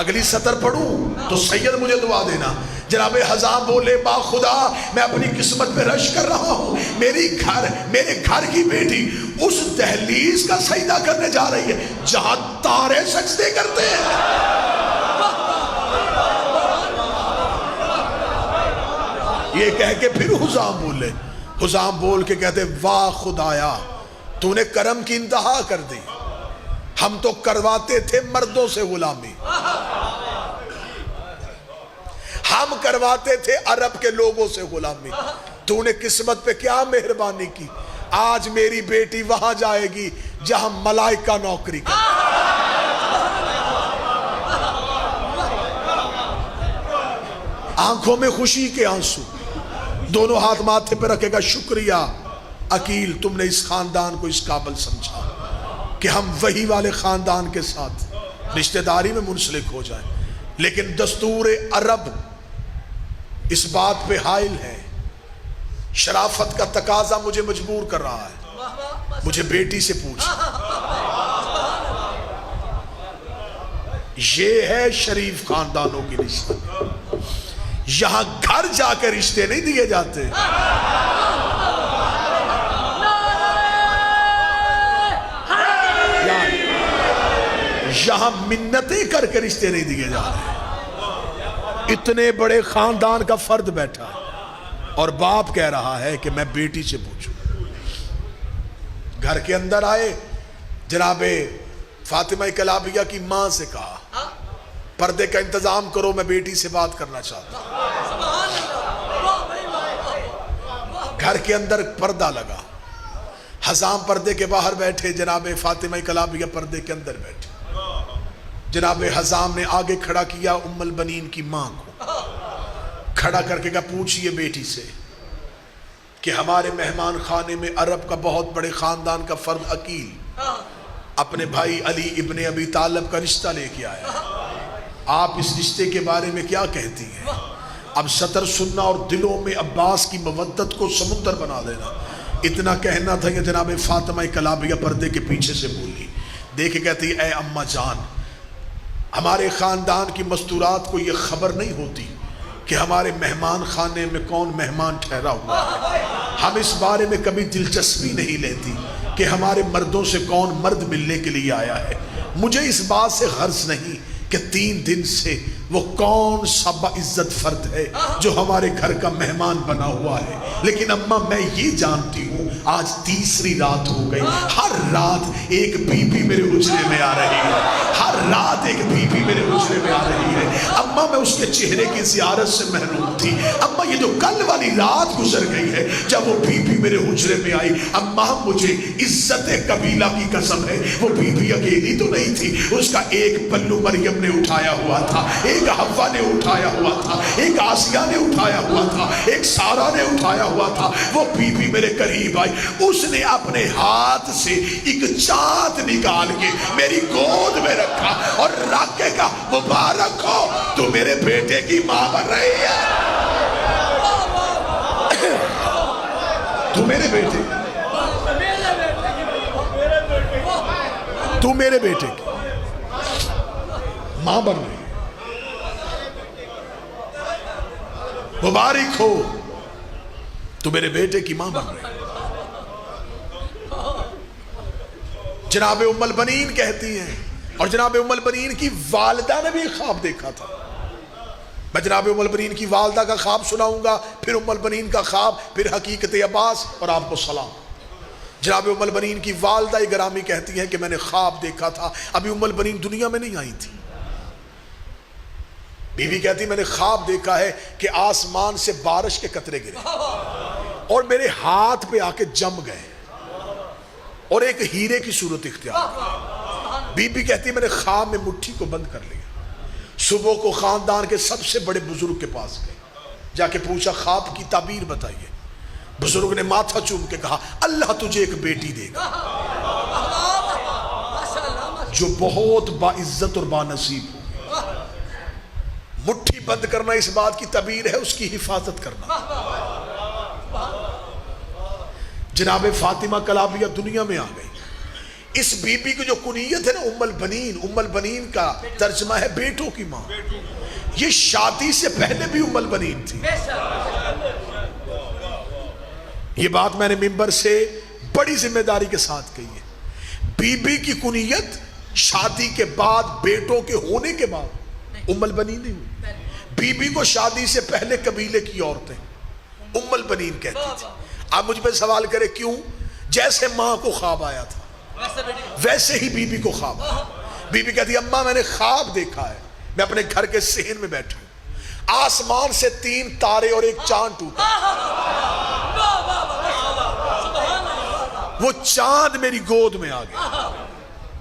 اگلی سطر پڑھوں تو سید مجھے دعا دینا۔ جناب حزام بولے با خدا میں اپنی قسمت پہ رش کر رہا ہوں، میرے گھر کی بیٹی اس دہلیز کا سجدہ کرنے جا رہی ہے جہاں تارے سجدے کرتے ہیں۔ یہ کہہ کے پھر حزام بولے، حزام بول کے کہتے واہ خدایا تو نے کرم کی انتہا کر دی، ہم تو کرواتے تھے مردوں سے غلامی، ہم کرواتے تھے عرب کے لوگوں سے غلامی، تو نے قسمت پہ کیا مہربانی کی، آج میری بیٹی وہاں جائے گی جہاں ملائکہ نوکری کرتے۔ آنکھوں میں خوشی کے آنسو، دونوں ہاتھ ماتھے پہ رکھے گا شکریہ عقیل تم نے اس خاندان کو اس قابل سمجھا کہ ہم وہی والے خاندان کے ساتھ رشتہ داری میں منسلک ہو جائیں، لیکن دستور عرب اس بات پہ حائل ہے، شرافت کا تقاضا مجھے مجبور کر رہا ہے، مجھے بیٹی سے پوچھ، یہ ہے شریف خاندانوں کی رشتہ، یہاں گھر جا کے رشتے نہیں دیے جاتے، یہاں منتیں کر کے رشتے نہیں دیے جا رہے۔ اتنے بڑے خاندان کا فرد بیٹھا اور باپ کہہ رہا ہے کہ میں بیٹی سے پوچھوں۔ گھر کے اندر آئے، جناب فاطمہ کلابیہ کی ماں سے کہا پردے کا انتظام کرو، میں بیٹی سے بات کرنا چاہتا ہوں۔ گھر کے اندر پردہ لگا، حزام پردے کے باہر بیٹھے، جناب فاطمہ کلابیہ پردے کے اندر بیٹھے۔ جناب حزام نے آگے کھڑا کیا ام البنین کی ماں کو، کھڑا کر کے کہا پوچھئے بیٹی سے کہ ہمارے مہمان خانے میں عرب کا بہت بڑے خاندان کا فرد عقیل اپنے بھائی علی ابن ابی طالب کا رشتہ لے کے آیا ہے، آپ اس رشتے کے بارے میں کیا کہتی ہیں؟ اب سطر سننا اور دلوں میں عباس کی مودت کو سمندر بنا دینا، اتنا کہنا تھا کہ جناب فاطمہ کلابیہ پردے کے پیچھے سے بولی، دیکھے کہتی اے اماں جان، ہمارے خاندان کی مستورات کو یہ خبر نہیں ہوتی کہ ہمارے مہمان خانے میں کون مہمان ٹھہرا ہوا ہے، ہم اس بارے میں کبھی دلچسپی نہیں لیتی کہ ہمارے مردوں سے کون مرد ملنے کے لیے آیا ہے، مجھے اس بات سے غرض نہیں کہ 3 دن سے وہ کون سا باعزت فرد ہے جو ہمارے گھر کا مہمان بنا ہوا ہے، لیکن اماں میں یہ جانتی ہوں آج تیسری رات ہو گئی، ہر رات ایک بی بی میرے حجرے میں آ رہی ہے، ہر رات ایک بی بی میرے حجرے میں آ رہی ہے، اماں میں اس کے چہرے کی زیارت سے محروم تھی، اماں یہ جو کل والی رات گزر گئی ہے جب وہ بی بی میرے حجرے میں آئی، اماں مجھے عزت قبیلہ کی قسم ہے وہ بی بی اکیلی تو نہیں تھی، اس کا ایک پلو مریم نے اٹھایا ہوا تھا، ایک حوا نے اٹھایا ہوا تھا، ایک آسیہ نے اٹھایا ہوا تھا، ایک سارہ نے اٹھایا ہوا تھا، وہ بی بی میرے قریب آئی، اس نے اپنے ہاتھ سے ایک چاند نکال کے میری گود میں رکھا اور رکھ کے کہا مبارک ہو تو میرے بیٹے کی ماں بن رہی ہے، تو میرے بیٹے تو میرے بیٹے کی ماں بن رہی ہے، مبارک ہو تو میرے بیٹے کی ماں بن رہی ہے۔ جناب ام البنین کہتی ہیں، اور جناب ام البنین کی والدہ نے بھی خواب دیکھا تھا، میں جناب ام البنین کی والدہ کا خواب سناؤں گا، پھر ام البنین کا خواب، پھر حقیقت عباس اور آپ کو سلام۔ جناب ام البنین کی والدہ گرامی کہتی ہیں کہ میں نے خواب دیکھا تھا، ابھی ام البنین دنیا میں نہیں آئی تھی، بیوی کہتی میں نے خواب دیکھا ہے کہ آسمان سے بارش کے قطرے گرے اور میرے ہاتھ پہ آ کے جم گئے اور ایک ہیرے کی صورت اختیار کی، بی بی کہتی میں نے خواب میں مٹھی کو بند کر لیا، صبح کو خاندان کے سب سے بڑے بزرگ کے پاس گئے، جا کے پوچھا خواب کی تعبیر بتائیے، بزرگ نے ماتھا چوم کے کہا اللہ تجھے ایک بیٹی دے گا جو بہت باعزت اور بانصیب ہو، مٹھی بند کرنا اس بات کی تعبیر ہے اس کی حفاظت کرنا۔ جناب فاطمہ کلابیہ دنیا میں آ گئی، اس بی بی کی جو کنیت ہے نا ام البنین کا ترجمہ ہے بیٹوں کی ماں، یہ شادی سے پہلے بھی ام البنین تھی، یہ بات میں نے منبر سے بڑی ذمہ داری کے ساتھ کہی ہے، بی بی کی کنیت شادی کے بعد بیٹوں کے ہونے کے بعد ام البنین نہیں ہوئی، بی بی کو شادی سے پہلے قبیلے کی عورتیں ام البنین کہتی تھی۔ آپ مجھ پہ سوال کرے کیوں؟ جیسے ماں کو خواب آیا تھا ویسے ہی بی بی کو خواب آیا، بی بی کہتی اماں میں نے خواب دیکھا ہے، میں اپنے گھر کے صحن میں بیٹھا ہوں، آسمان سے 3 تارے اور ایک چاند ٹوٹا، وہ چاند میری گود میں آ گیا،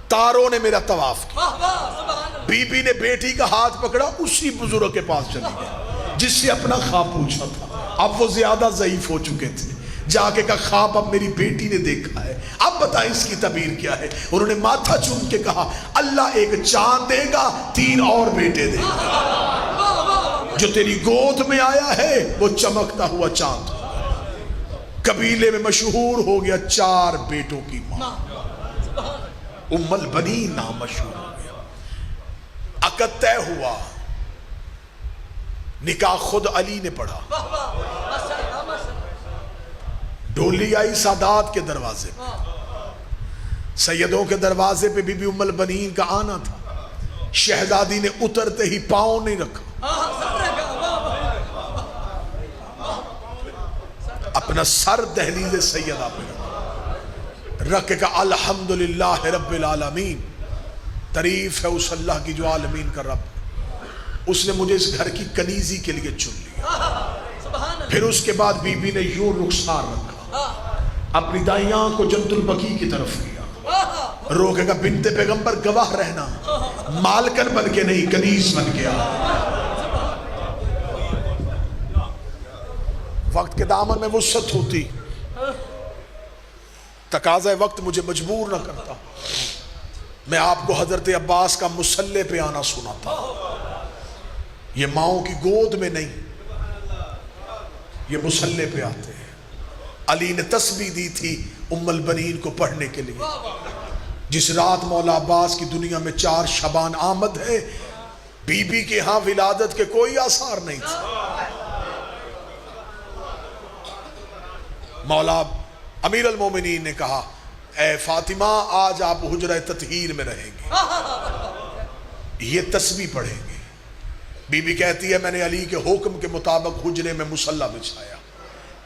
تاروں نے میرا طواف کیا، بی بی نے بیٹی کا ہاتھ پکڑا اسی بزرگ کے پاس چلی گئی جس سے اپنا خواب پوچھا تھا، اب وہ زیادہ ضعیف ہو چکے تھے، جا کے کہا خواب اب میری بیٹی نے دیکھا ہے، اب بتائیں اس کی تعبیر کیا ہے، انہوں نے ماتھا چوم کے کہا اللہ ایک چاند دے گا 3 اور بیٹے دے گا، جو تیری گود میں آیا ہے وہ چمکتا ہوا چاند، قبیلے میں مشہور ہو گیا 4 بیٹوں کی ماں، ام البنین نام مشہور ہو گیا، عقد طے ہوا، نکاح خود علی نے پڑھا، ڈولی آئی سادات کے دروازے پہ، سیدوں کے دروازے پہ بی بی ام البنین کا آنا تھا، شہزادی نے اترتے ہی پاؤں نہیں رکھا، اپنا سر دہلیز سیدہ پہ رکھ کے کہا الحمدللہ رب العالمین، تعریف ہے اس اللہ کی جو عالمین کا رب، اس نے مجھے اس گھر کی کنیزی کے لیے چن لیا۔ پھر اس کے بعد بی بی نے یوں رخسار رکھا، اپنی دائیں آنکھ کو جنت البقیع کی طرف کیا، روکے گا بنت پیغمبر گواہ رہنا، مالکن بن کے نہیں کنیز بن کے آ۔ وقت کے دامن میں وسعت ہوتی، تقاضۂ وقت مجھے مجبور نہ کرتا، میں آپ کو حضرت عباس کا مصلی پہ آنا سناتا۔ یہ ماؤں کی گود میں نہیں، یہ مصلی پہ آتے ہیں۔ علی نے تسبیح دی تھی ام البنین کو پڑھنے کے لیے، جس رات مولا عباس کی دنیا میں 4 شعبان آمد ہے، بی بی کے ہاں ولادت کے کوئی آثار نہیں تھے۔ مولا امیر المومنین نے کہا اے فاطمہ آج آپ حجرہ تطہیر میں رہیں گے، یہ تسبیح پڑھیں گے۔ بی بی کہتی ہے میں نے علی کے حکم کے مطابق حجرے میں مصلی بچھایا،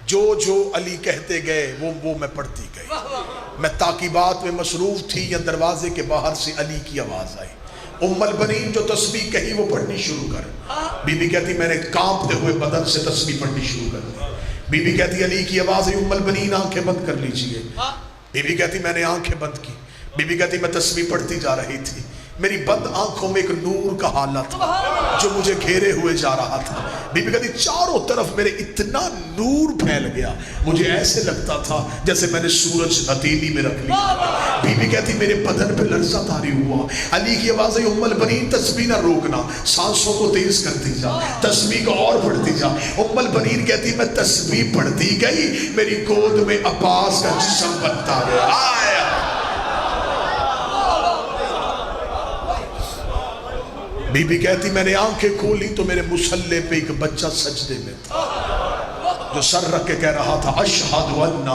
جو جو علی کہتے گئے وہ میں پڑھتی گئی۔ میں تاکیبات میں مصروف تھی، یا دروازے کے باہر سے علی کی آواز آئی، ام البنین جو تسبیح کہی وہ پڑھنی شروع کر۔ بی بی کہتی میں نے کانپتے ہوئے بدن سے تسبیح پڑھنی شروع کر دی۔ بی بی کہتی علی کی آواز ہے ام البنین آنکھیں بند کر لیجئے۔ بی بی کہتی میں نے آنکھیں بند کی۔ بی بی کہتی میں تسبیح پڑھتی جا رہی تھی، میری بند آنکھوں میں ایک نور کا حالت تھا جو مجھے گھیرے ہوئے جا رہا تھا۔ بی بی کہتی چاروں طرف میرے اتنا نور پھیل گیا، مجھے ایسے لگتا تھا جیسے میں نے سورج ہتھیلی میں رکھ لیا۔ بی بی کہتی میرے بدن پہ لرزہ طاری ہوا۔ علی کی آواز ہے ام البنین تسبیح نہ روکنا، سانسوں کو تیز کرتی جا، تسبیح کو اور پڑھتی جا۔ ام البنین کہتی میں تسبیح پڑھتی گئی، میری گود میں عباس کا جسم بنتا گیا۔ بی بی کہتی میں نے آنکھیں کھولی تو میرے مصلی پہ ایک بچہ سجدے میں تھا، جو سر رکھ کے کہہ رہا تھا اشہد ان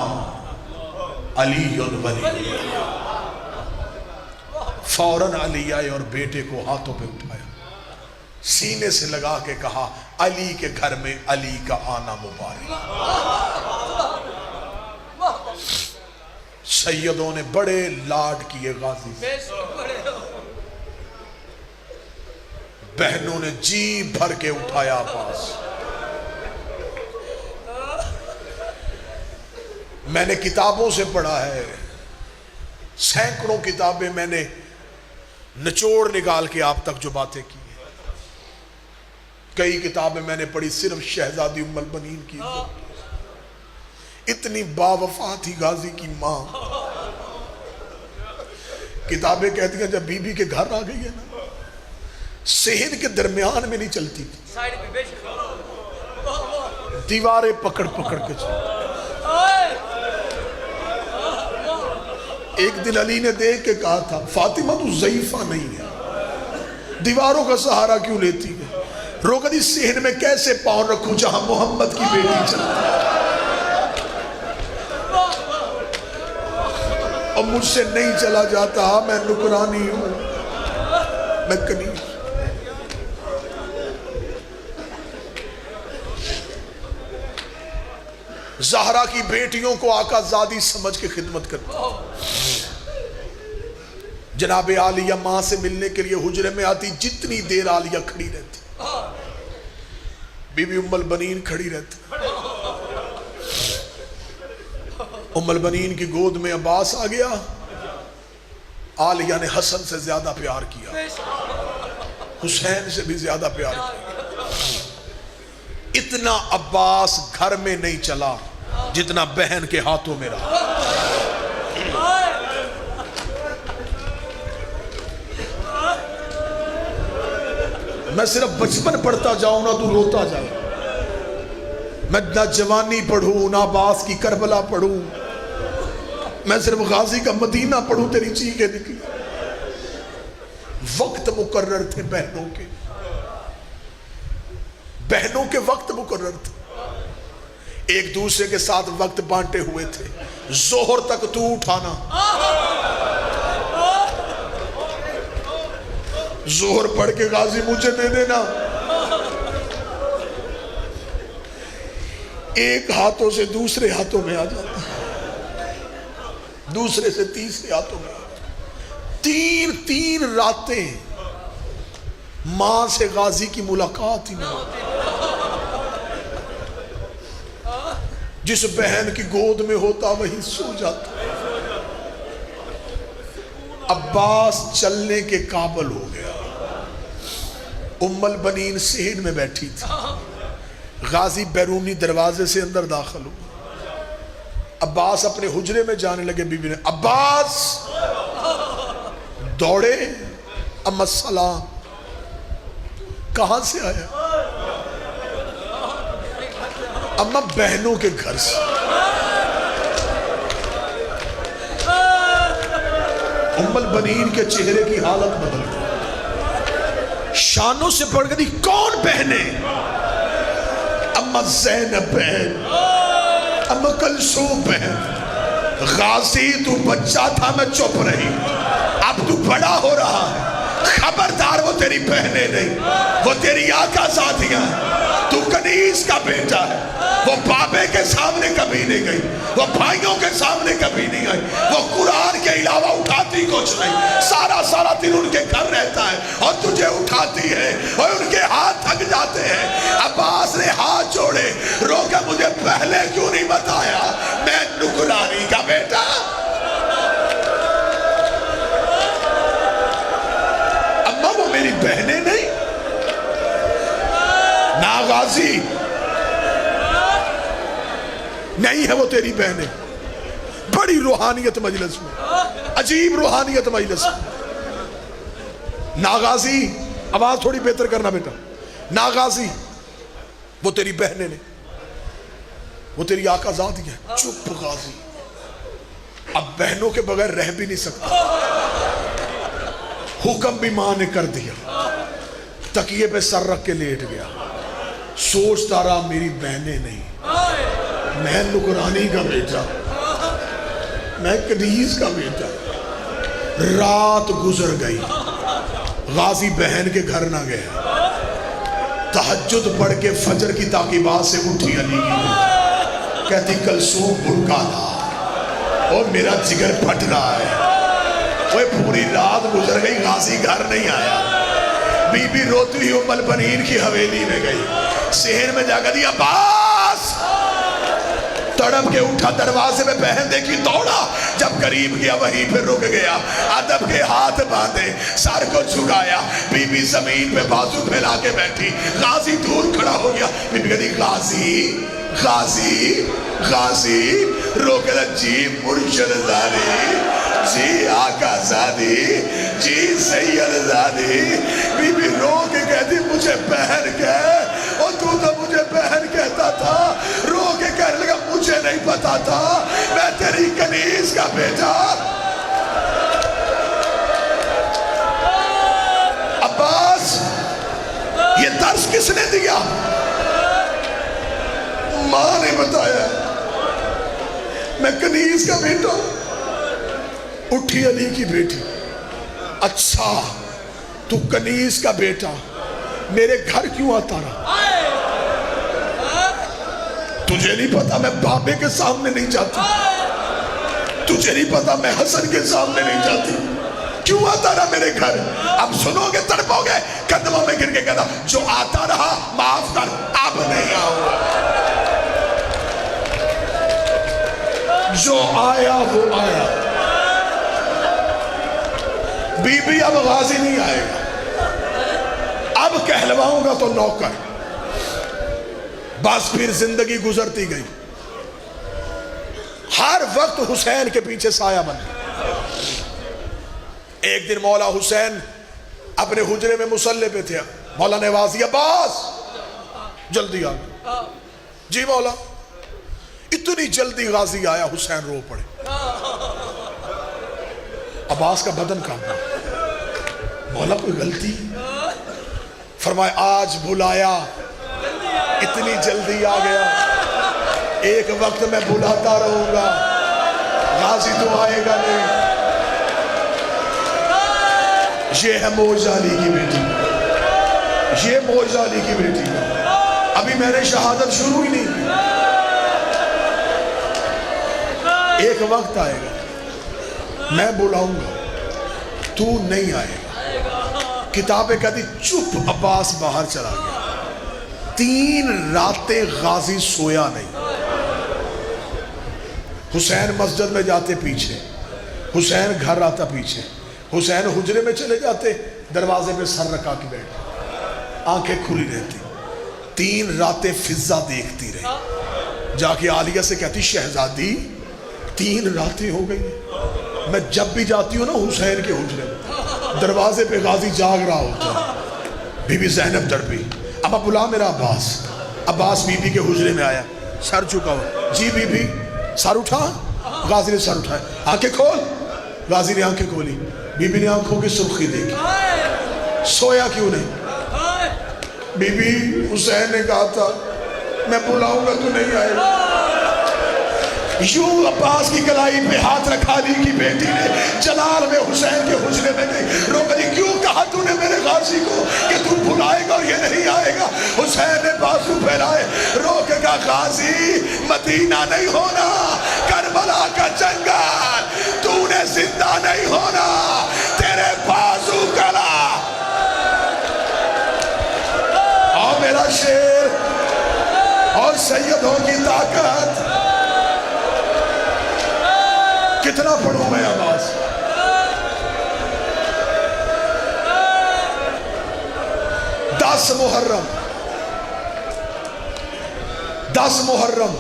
علی ولی۔ فوراً علی آئے اور بیٹے کو ہاتھوں پہ اٹھایا، سینے سے لگا کے کہا علی کے گھر میں علی کا آنا مبارک۔ سیدوں نے بڑے لاڈ کیے غازی سے، بہنوں نے جی بھر کے اٹھایا عباس۔ میں نے کتابوں سے پڑھا ہے، سینکڑوں کتابیں میں نے نچوڑ نکال کے آپ تک جو باتیں کی ہیں، کئی کتابیں میں نے پڑھی صرف شہزادی ام البنین کی عزت۔ اتنی باوفا تھی غازی کی ماں، کتابیں کہتی ہیں جب بی بی کے گھر آ گئی ہے نا، صحن کے درمیان میں نہیں چلتی تھی، دیواریں پکڑ پکڑ کے چلتی۔ ایک دن علی نے دیکھ کے کہا تھا فاطمہ تو ضعیفہ نہیں ہے، دیواروں کا سہارا کیوں لیتی ہے؟ روکا دی صحن میں کیسے پاؤں رکھوں جہاں محمد کی بیٹی چلتی ہے؟ اور مجھ سے نہیں چلا جاتا، میں نکرانی ہوں، میں کنیز۔ زہرا کی بیٹیوں کو آقا زادی سمجھ کے خدمت کرتی، جناب عالیہ ماں سے ملنے کے لیے حجرے میں آتی، جتنی دیر عالیہ کھڑی رہتی، بی بی ام البنین کھڑی رہتی۔ ام البنین کی گود میں عباس آ گیا، عالیہ نے حسن سے زیادہ پیار کیا، حسین سے بھی زیادہ پیار کیا۔ اتنا عباس گھر میں نہیں چلا جتنا بہن کے ہاتھوں میں رہا۔ میں صرف بچپن پڑھتا جاؤں نا تو روتا جاؤں، میں نہ جوانی پڑھوں نہ عباس کی کربلا پڑھوں، میں صرف غازی کا مدینہ پڑھوں تیری چیخیں نکلی۔ وقت مقرر تھے بہنوں کے وقت مقرر تھے، ایک دوسرے کے ساتھ وقت بانٹے ہوئے تھے۔ ظہر تک تو اٹھانا، ظہر پڑھ کے غازی مجھے دے دینا، ایک ہاتھوں سے دوسرے ہاتھوں میں آ جاتا، دوسرے سے تیسرے ہاتھوں میں۔ تین راتیں ماں سے غازی کی ملاقات ہی نہیں ہوتی۔ جس بہن کی گود میں ہوتا وہی سو جاتا۔ عباس چلنے کے قابل ہو گیا. ام البنین صحن میں بیٹھی تھی. غازی بیرونی دروازے سے اندر داخل ہو. عباس اپنے حجرے میں جانے لگے. بی بی نے عباس دوڑے. اما السلام. کہاں سے آیا؟ اما بہنوں کے گھر سے. ام البنین کے چہرے کی حالت بدل گئی. شانوں سے پڑھ گئی. کون بہنیں؟ اما زینب بہن, اما کلثوم بہن. غازی تو بچہ تھا میں چپ رہی, اب تو بڑا ہو رہا ہے. خبردار, وہ تیری بہنیں نہیں, وہ تیری آقا ذاتیاں ہیں. تو کنیز کا بیٹا ہے. وہ بابے کے سامنے کبھی نہیں گئی, وہ بھائیوں کے سامنے کبھی نہیں گئی, وہ قرآن کے علاوہ اٹھاتی کچھ نہیں. سارا دن ان کے گھر رہتا ہے اور تجھے اٹھاتی ہے اور ان کے ہاتھ تھک جاتے ہیں. عباس نے ہاتھ جوڑے, رو کے مجھے پہلے کیوں نہیں بتایا, میں نگرانی کا بیٹا. اما وہ میری بہنیں نہیں. نا غازی نہیں ہے وہ تیری بہنیں. بڑی روحانیت مجلس میں, عجیب روحانیت مجلس میں. ناغازی, آواز تھوڑی بہتر کرنا بیٹا. ناغازی وہ تیری بہنیں نے, وہ تیری آقا ذات ہی ہے. چپ غازی, اب بہنوں کے بغیر رہ بھی نہیں سکتا. حکم بھی ماں نے کر دیا. تکیے پہ سر رکھ کے لیٹ گیا. سوچتا رہا میری بہنیں نہیں, میں نگرانی کا بیٹا, میں کنیز کا بیٹا. رات گزر گئی. غازی بہن کے گھر نہ گیا. تہجد پڑھ کے فجر کی تعقیبات سے اٹھی علی کی. کہتی کلثوم بھڑکا رہا اور میرا جگر پھٹ رہا ہے. وہ پوری رات گزر گئی, غازی گھر نہیں آیا. بی بی روتی ہوئی ام البنین کی حویلی میں گئی. صحن میں جا کر دی عباس. تڑپ کے اٹھا, دروازے میں بہن دیکھی, دوڑا. جب قریب گیا وہیں پہ رک گیا. ادب کے ہاتھ باندھے, سر کو جھکایا. بی بی زمین پہ بازو پھیلا کے بیٹھی. غازی دور کھڑا ہو گیا. بی بی کہتی غازی غازی غازی. رو کے جی مرشد زادی, جی آقا زادی, جی سید زادی. بی بی رو کے کہتی مجھے بہن کہہ, اور تو مجھے بہن کہتا تھا. رو کے کہنے لگا مجھے نہیں پتا تھا, میں تیری کنیز کا بیٹا. عباس یہ درس کس نے دیا؟ ماں نے بتایا. میں کنیز کا بیٹا. اٹھی علی کی بیٹی. اچھا تو کنیز کا بیٹا, میرے گھر کیوں آتا رہا؟ تجھے نہیں پتا میں بابے کے سامنے نہیں جاتی؟ تجھے نہیں پتا میں حسن کے سامنے نہیں جاتی؟ کیوں آتا رہا میرے گھر؟ اب سنو گے, تڑپو گے. قدموں میں گر کے کہتا جو آتا رہا معاف کر, اب نہیں آؤں گا. جو آیا وہ آیا. بی بی اب غازی نہیں آئے گا, اب کہلواؤں گا تو نوکر. بس پھر زندگی گزرتی گئی. ہر وقت حسین کے پیچھے سایہ بن گیا. ایک دن مولا حسین اپنے حجرے میں مصلی پہ تھے. مولا نے آواز دی عباس جلدی آ. جی مولا. اتنی جلدی غازی آیا, حسین رو پڑے. عباس کا بدن کانپا. مولا کوئی غلطی؟ فرمائے آج بلایا, اتنی جلدی آ گیا. ایک وقت میں بلاتا رہوں گا, غازی تو آئے گا نہیں. یہ ہے موجزہ علی کی بیٹی, یہ موجزہ علی کی بیٹی. ابھی میں نے شہادت شروع ہی نہیں کی. ایک وقت آئے گا میں بلاؤں گا, تو نہیں آئے گا. کتابیں کہتی چپ. عباس باہر چلا گیا. 3 راتیں غازی سویا نہیں. حسین مسجد میں جاتے پیچھے, حسین گھر آتا پیچھے. حسین حجرے میں چلے جاتے، دروازے پہ سر رکھا کے بیٹھ، آنکھیں کھلی رہتی، 3 راتیں فضا دیکھتی رہی، جا کے عالیہ سے کہتی شہزادی 3 راتیں ہو گئی، میں جب بھی جاتی ہوں نا حسین کے حجرے میں، دروازے پہ غازی جاگ رہا ہوتا، بی بی زینب دربی، ابا بلا میرا عباس۔ عباس بی بی کے حجرے میں آیا، سر چکا ہوا، جی بی بی سر اٹھا، غازی نے سر اٹھایا، آنکھیں کھول، غازی نے آنکھیں کھولی، بی بی نے آنکھوں کی سرخی دیکھی، سویا کیوں نہیں؟ بی بی حسین نے کہا تھا میں بلاؤں گا تو نہیں آئے گا، یوں عباس کی کلائی پہ ہاتھ رکھا، علی کی بیٹی نے جلال میں حسین کے حجرے میں گئی، رو کہی کیوں کہا تو نے میرے غازی کو کہ تو بلائے گا اور یہ نہیں آئے گا؟ حسین نے بازو پھیلائے، رو کے کہا غازی مدینہ نہیں ہونا، کربلا کا جنگل، تو نے زندہ نہیں ہونا، تیرے بازو کلا۔ اور میرا شیر اور سیدوں کی طاقت، کتنا پڑھوں میں آواز؟ 10 محرم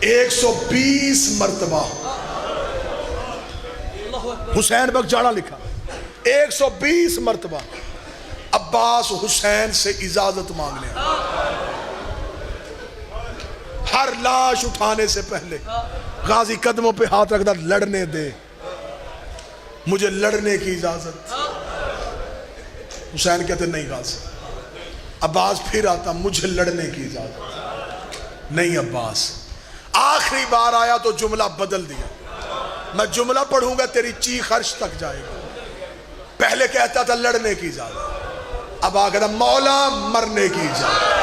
120 مرتبہ حسین بک جاڑا لکھا، 120 مرتبہ عباس حسین سے اجازت مانگنے، ہر لاش اٹھانے سے پہلے غازی قدموں پہ ہاتھ رکھتا، لڑنے دے، مجھے لڑنے کی اجازت۔ حسین کہتے نہیں غازی۔ عباس پھر آتا، مجھے لڑنے کی اجازت نہیں عباس۔ آخری بار آیا تو جملہ بدل دیا، میں جملہ پڑھوں گا تیری چیخ عرش تک جائے گا۔ پہلے کہتا تھا لڑنے کی اجازت، اب آگے تھا مولا مرنے کی اجازت۔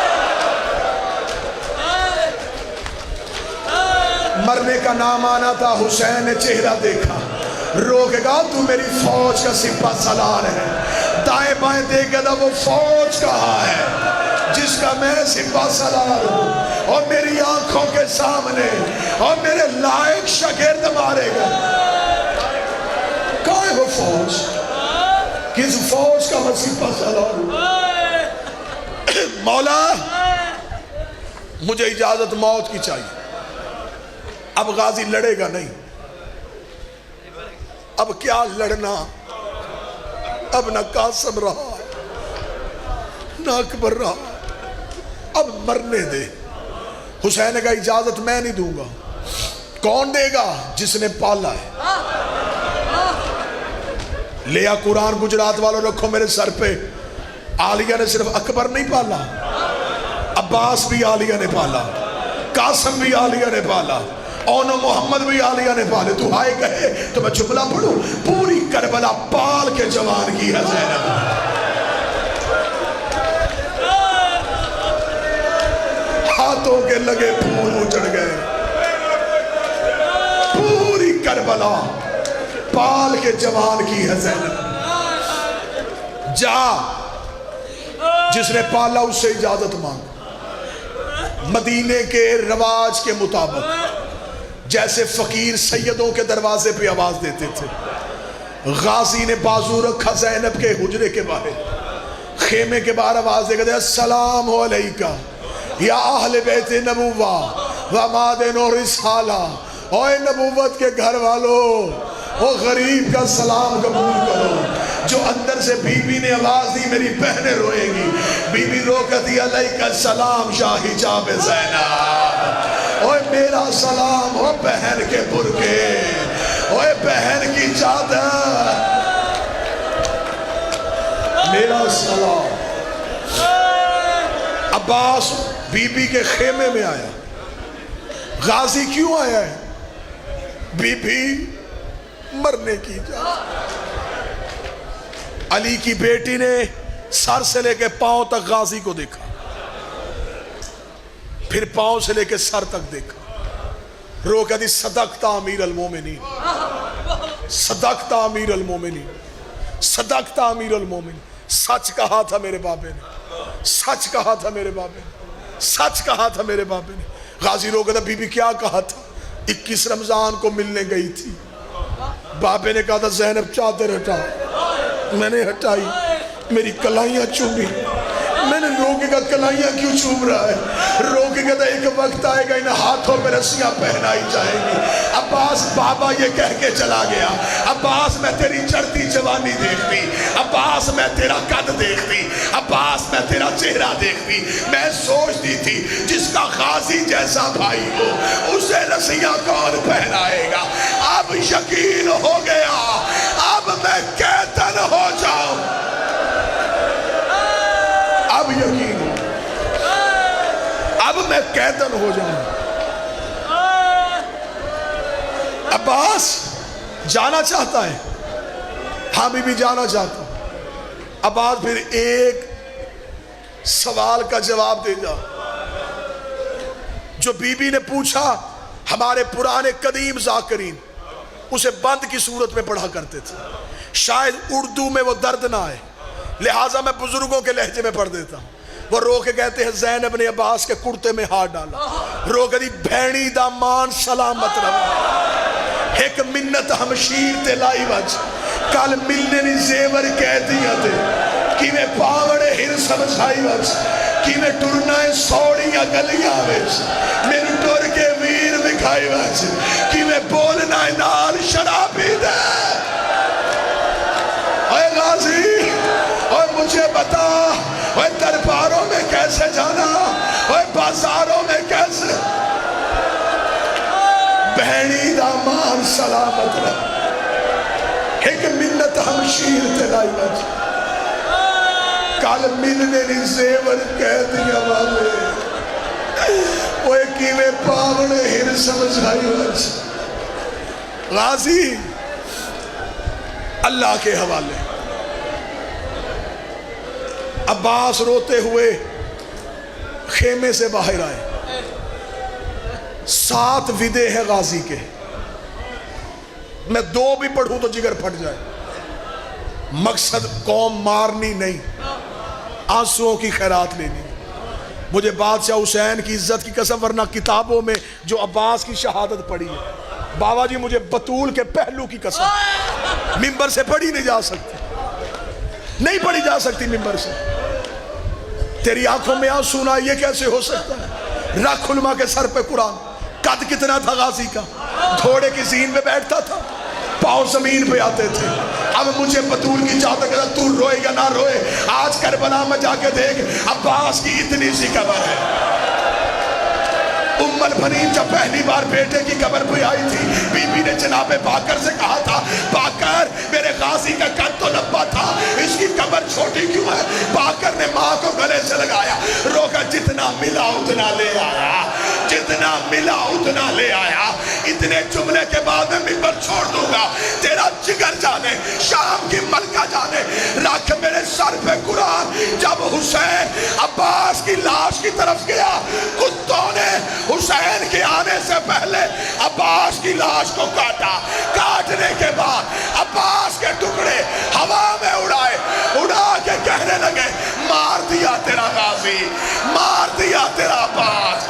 مرنے کا نام آنا تھا، حسین نے چہرہ دیکھا، رو کے کہا تو میری فوج کا سپہ سالار ہے، دائیں بائیں دیکھا تھا وہ فوج کہاں ہے جس کا میں سپہ سالار ہوں، اور میری آنکھوں کے سامنے اور میرے لائق شاگرد مارے گئے، کہاں ہے وہ فوج؟ کس فوج کا میں سپہ سالار ہوں؟ مولا مجھے اجازت موت کی چاہیے۔ اب غازی لڑے گا نہیں، اب کیا لڑنا، اب نہ قاسم رہا نہ اکبر رہا، اب مرنے دے۔ حسین نے کہا اجازت میں نہیں دوں گا، کون دے گا؟ جس نے پالا ہے۔ لیا قرآن گجرات والوں رکھو میرے سر پہ، عالیہ نے صرف اکبر نہیں پالا، عباس بھی عالیہ نے پالا، قاسم بھی عالیہ نے پالا، اونو محمد بھی عالیہ نے پالے۔ تو ہائے کہے تو میں جملہ پڑھوں، پوری کربلا پال کے جوان کی ہے زینب، ہاتھوں کے لگے پھول اجڑ گئے، پوری کربلا پال کے جوان کی ہے زینب۔ جا جس نے پالا اس سے اجازت مانگ۔ مدینے کے رواج کے مطابق جیسے فقیر سیدوں کے دروازے پہ آواز دیتے تھے، غازی نے بازو رکھا زینب کے حجرے کے باہر، خیمے کے باہر آواز دے گا السلام علیکہ یا اہل بیت نبوہ و مادن و رسالہ، اوے نبوت کے گھر والوں، وہ غریب کا سلام قبول کرو۔ جو اندر سے بی بی نے آواز دی میری بہنیں روئے گی، بی بی رو کہتی علیکہ السلام شاہ حجاب زینب، اوے میرا سلام ہو بہن کے برکے، اوے بہن کی چادر، میرا سلام۔ عباس بی بی کے خیمے میں آیا، غازی کیوں آیا ہے؟ بی بی مرنے کی اجازت۔ علی کی بیٹی نے سر سے لے کے پاؤں تک غازی کو دیکھا، پھر پاؤں سے لے کے سر تک دیکھا، رو کہتی صدقت امیر المومنین، صدقت امیر المومنین، صدقت امیر المومنین، سچ کہا تھا میرے بابے نے، سچ کہا تھا میرے بابے نے، سچ کہا تھا میرے بابے نے۔ غازی رو کہتا بی بی کیا کہا تھا؟ 21 رمضان کو ملنے گئی تھی، بابے نے کہا تھا زینب چادر ہٹا، میں نے ہٹائی، میری کلائیاں چومی، میں نے روکے گا کلائیاں کیوں چوم رہا ہے؟ روکے گا ایک وقت آئے گا ان ہاتھوں میں رسیاں پہنائی جائیں گی۔ عباس بابا یہ کہہ کے چلا گیا، عباس میں تیری چڑھتی جوانی دیکھتی، عباس میں تیرا قد دیکھتی، عباس میں تیرا چہرہ دیکھتی، میں سوچتی تھی جس کا غازی جیسا بھائی ہو اسے رسیاں کون پہنائے گا؟ اب یقین ہو گیا، اب میں قیدن ہو جاؤں، اب یقین ہو، اب میں قیدن ہو جاؤں۔ عباس جانا چاہتا ہے، ہاں بی بی جانا چاہتا ہوں۔ عباس پھر ایک سوال کا جواب دے جا جو بی بی نے پوچھا، ہمارے پرانے قدیم ذاکرین اسے بند کی صورت میں پڑھا کرتے تھے، شاید اردو میں وہ درد نہ آئے لہٰذا میں بزرگوں کے لہجے میں پڑھ دیتا ہوں۔ وہ رو کے کہتے ہیں زینب نے عباس کے کرتے میں ہاتھ ڈالا، رو کے دی بھینی دا مان سلامت رہا، ایک منت ہمشیر تے لائی وج کل ملنے نی زیور کہہ دیا تے کی میں پاوڑے ہر سمجھائی وج کی میں ٹرنائیں سوڑیاں گلیاں وج میرے ٹور کے ویر بکھائی وج کی میں بولنا نال شرابی دے۔ اے غازی اے مجھے بتا، اے درباروں میں کیسے جانا، اے بازاروں میں کیسے، بہنی دا مان سلامت رہا، ایک منت ہمشیر تلائی بچ کال ملنے نی زیور کہہ دیا والے وہ ایکی میں پاوڑے ہر سمجھائی بچ۔ غازی اللہ کے حوالے۔ عباس روتے ہوئے خیمے سے باہر آئے، 7 ودے ہیں غازی کے، میں 2 بھی پڑھوں تو جگر پھٹ جائے۔ مقصد قوم مارنی نہیں، آنسوؤں کی خیرات لینی۔ مجھے بادشاہ حسین کی عزت کی قسم، ورنہ کتابوں میں جو عباس کی شہادت پڑھی ہے، بابا جی مجھے بطول کے پہلو کی قسم ممبر سے پڑھی نہیں جا سکتی، نہیں پڑھی جا سکتی ممبر سے۔ تیری آنکھوں میں آنسو نہ، یہ کیسے ہو سکتا ہے؟ رکھ علماء کے سر پہ قرآن، قد کتنا تھا غازی کا، گھوڑے کی زین پہ بیٹھتا تھا، پاؤں زمین پہ آتے تھے۔ اب مجھے بطول کی چاہتا کہ تو روئے یا نہ روئے، آج کربلا میں جا کے دیکھ عباس کی اتنی سی قبر ہے۔ ام البنین جب پہلی بار بیٹے کی قبر پہ آئی تھی، بی بی نے جناب باکر سے کہا تھا، باکر میرے غازی کا قد تو لمبا تھا، اس کی قبر چھوٹی کیوں ہے؟ باکر نے ماں کو گلے سے لگایا، روکا جتنا ملا اتنا لے آیا، جتنا ملا اتنا لے آیا۔ اتنے جملے کے بعد میں ممبر چھوڑ دوں گا، تیرا جگر جانے، شام کی ملکہ جانے، رکھ میرے سر پہ قرآن۔ جب حسین عباس کی لاش کی طرف گیا، کتوں نے حسین کے آنے سے پہلے عباس کی لاش کو کاٹا، کاٹنے کے بعد عباس کے ٹکڑے ہوا میں اڑائے، اڑا کے کہنے لگے مار دیا تیرا غازی، مار دیا تیرا عباس۔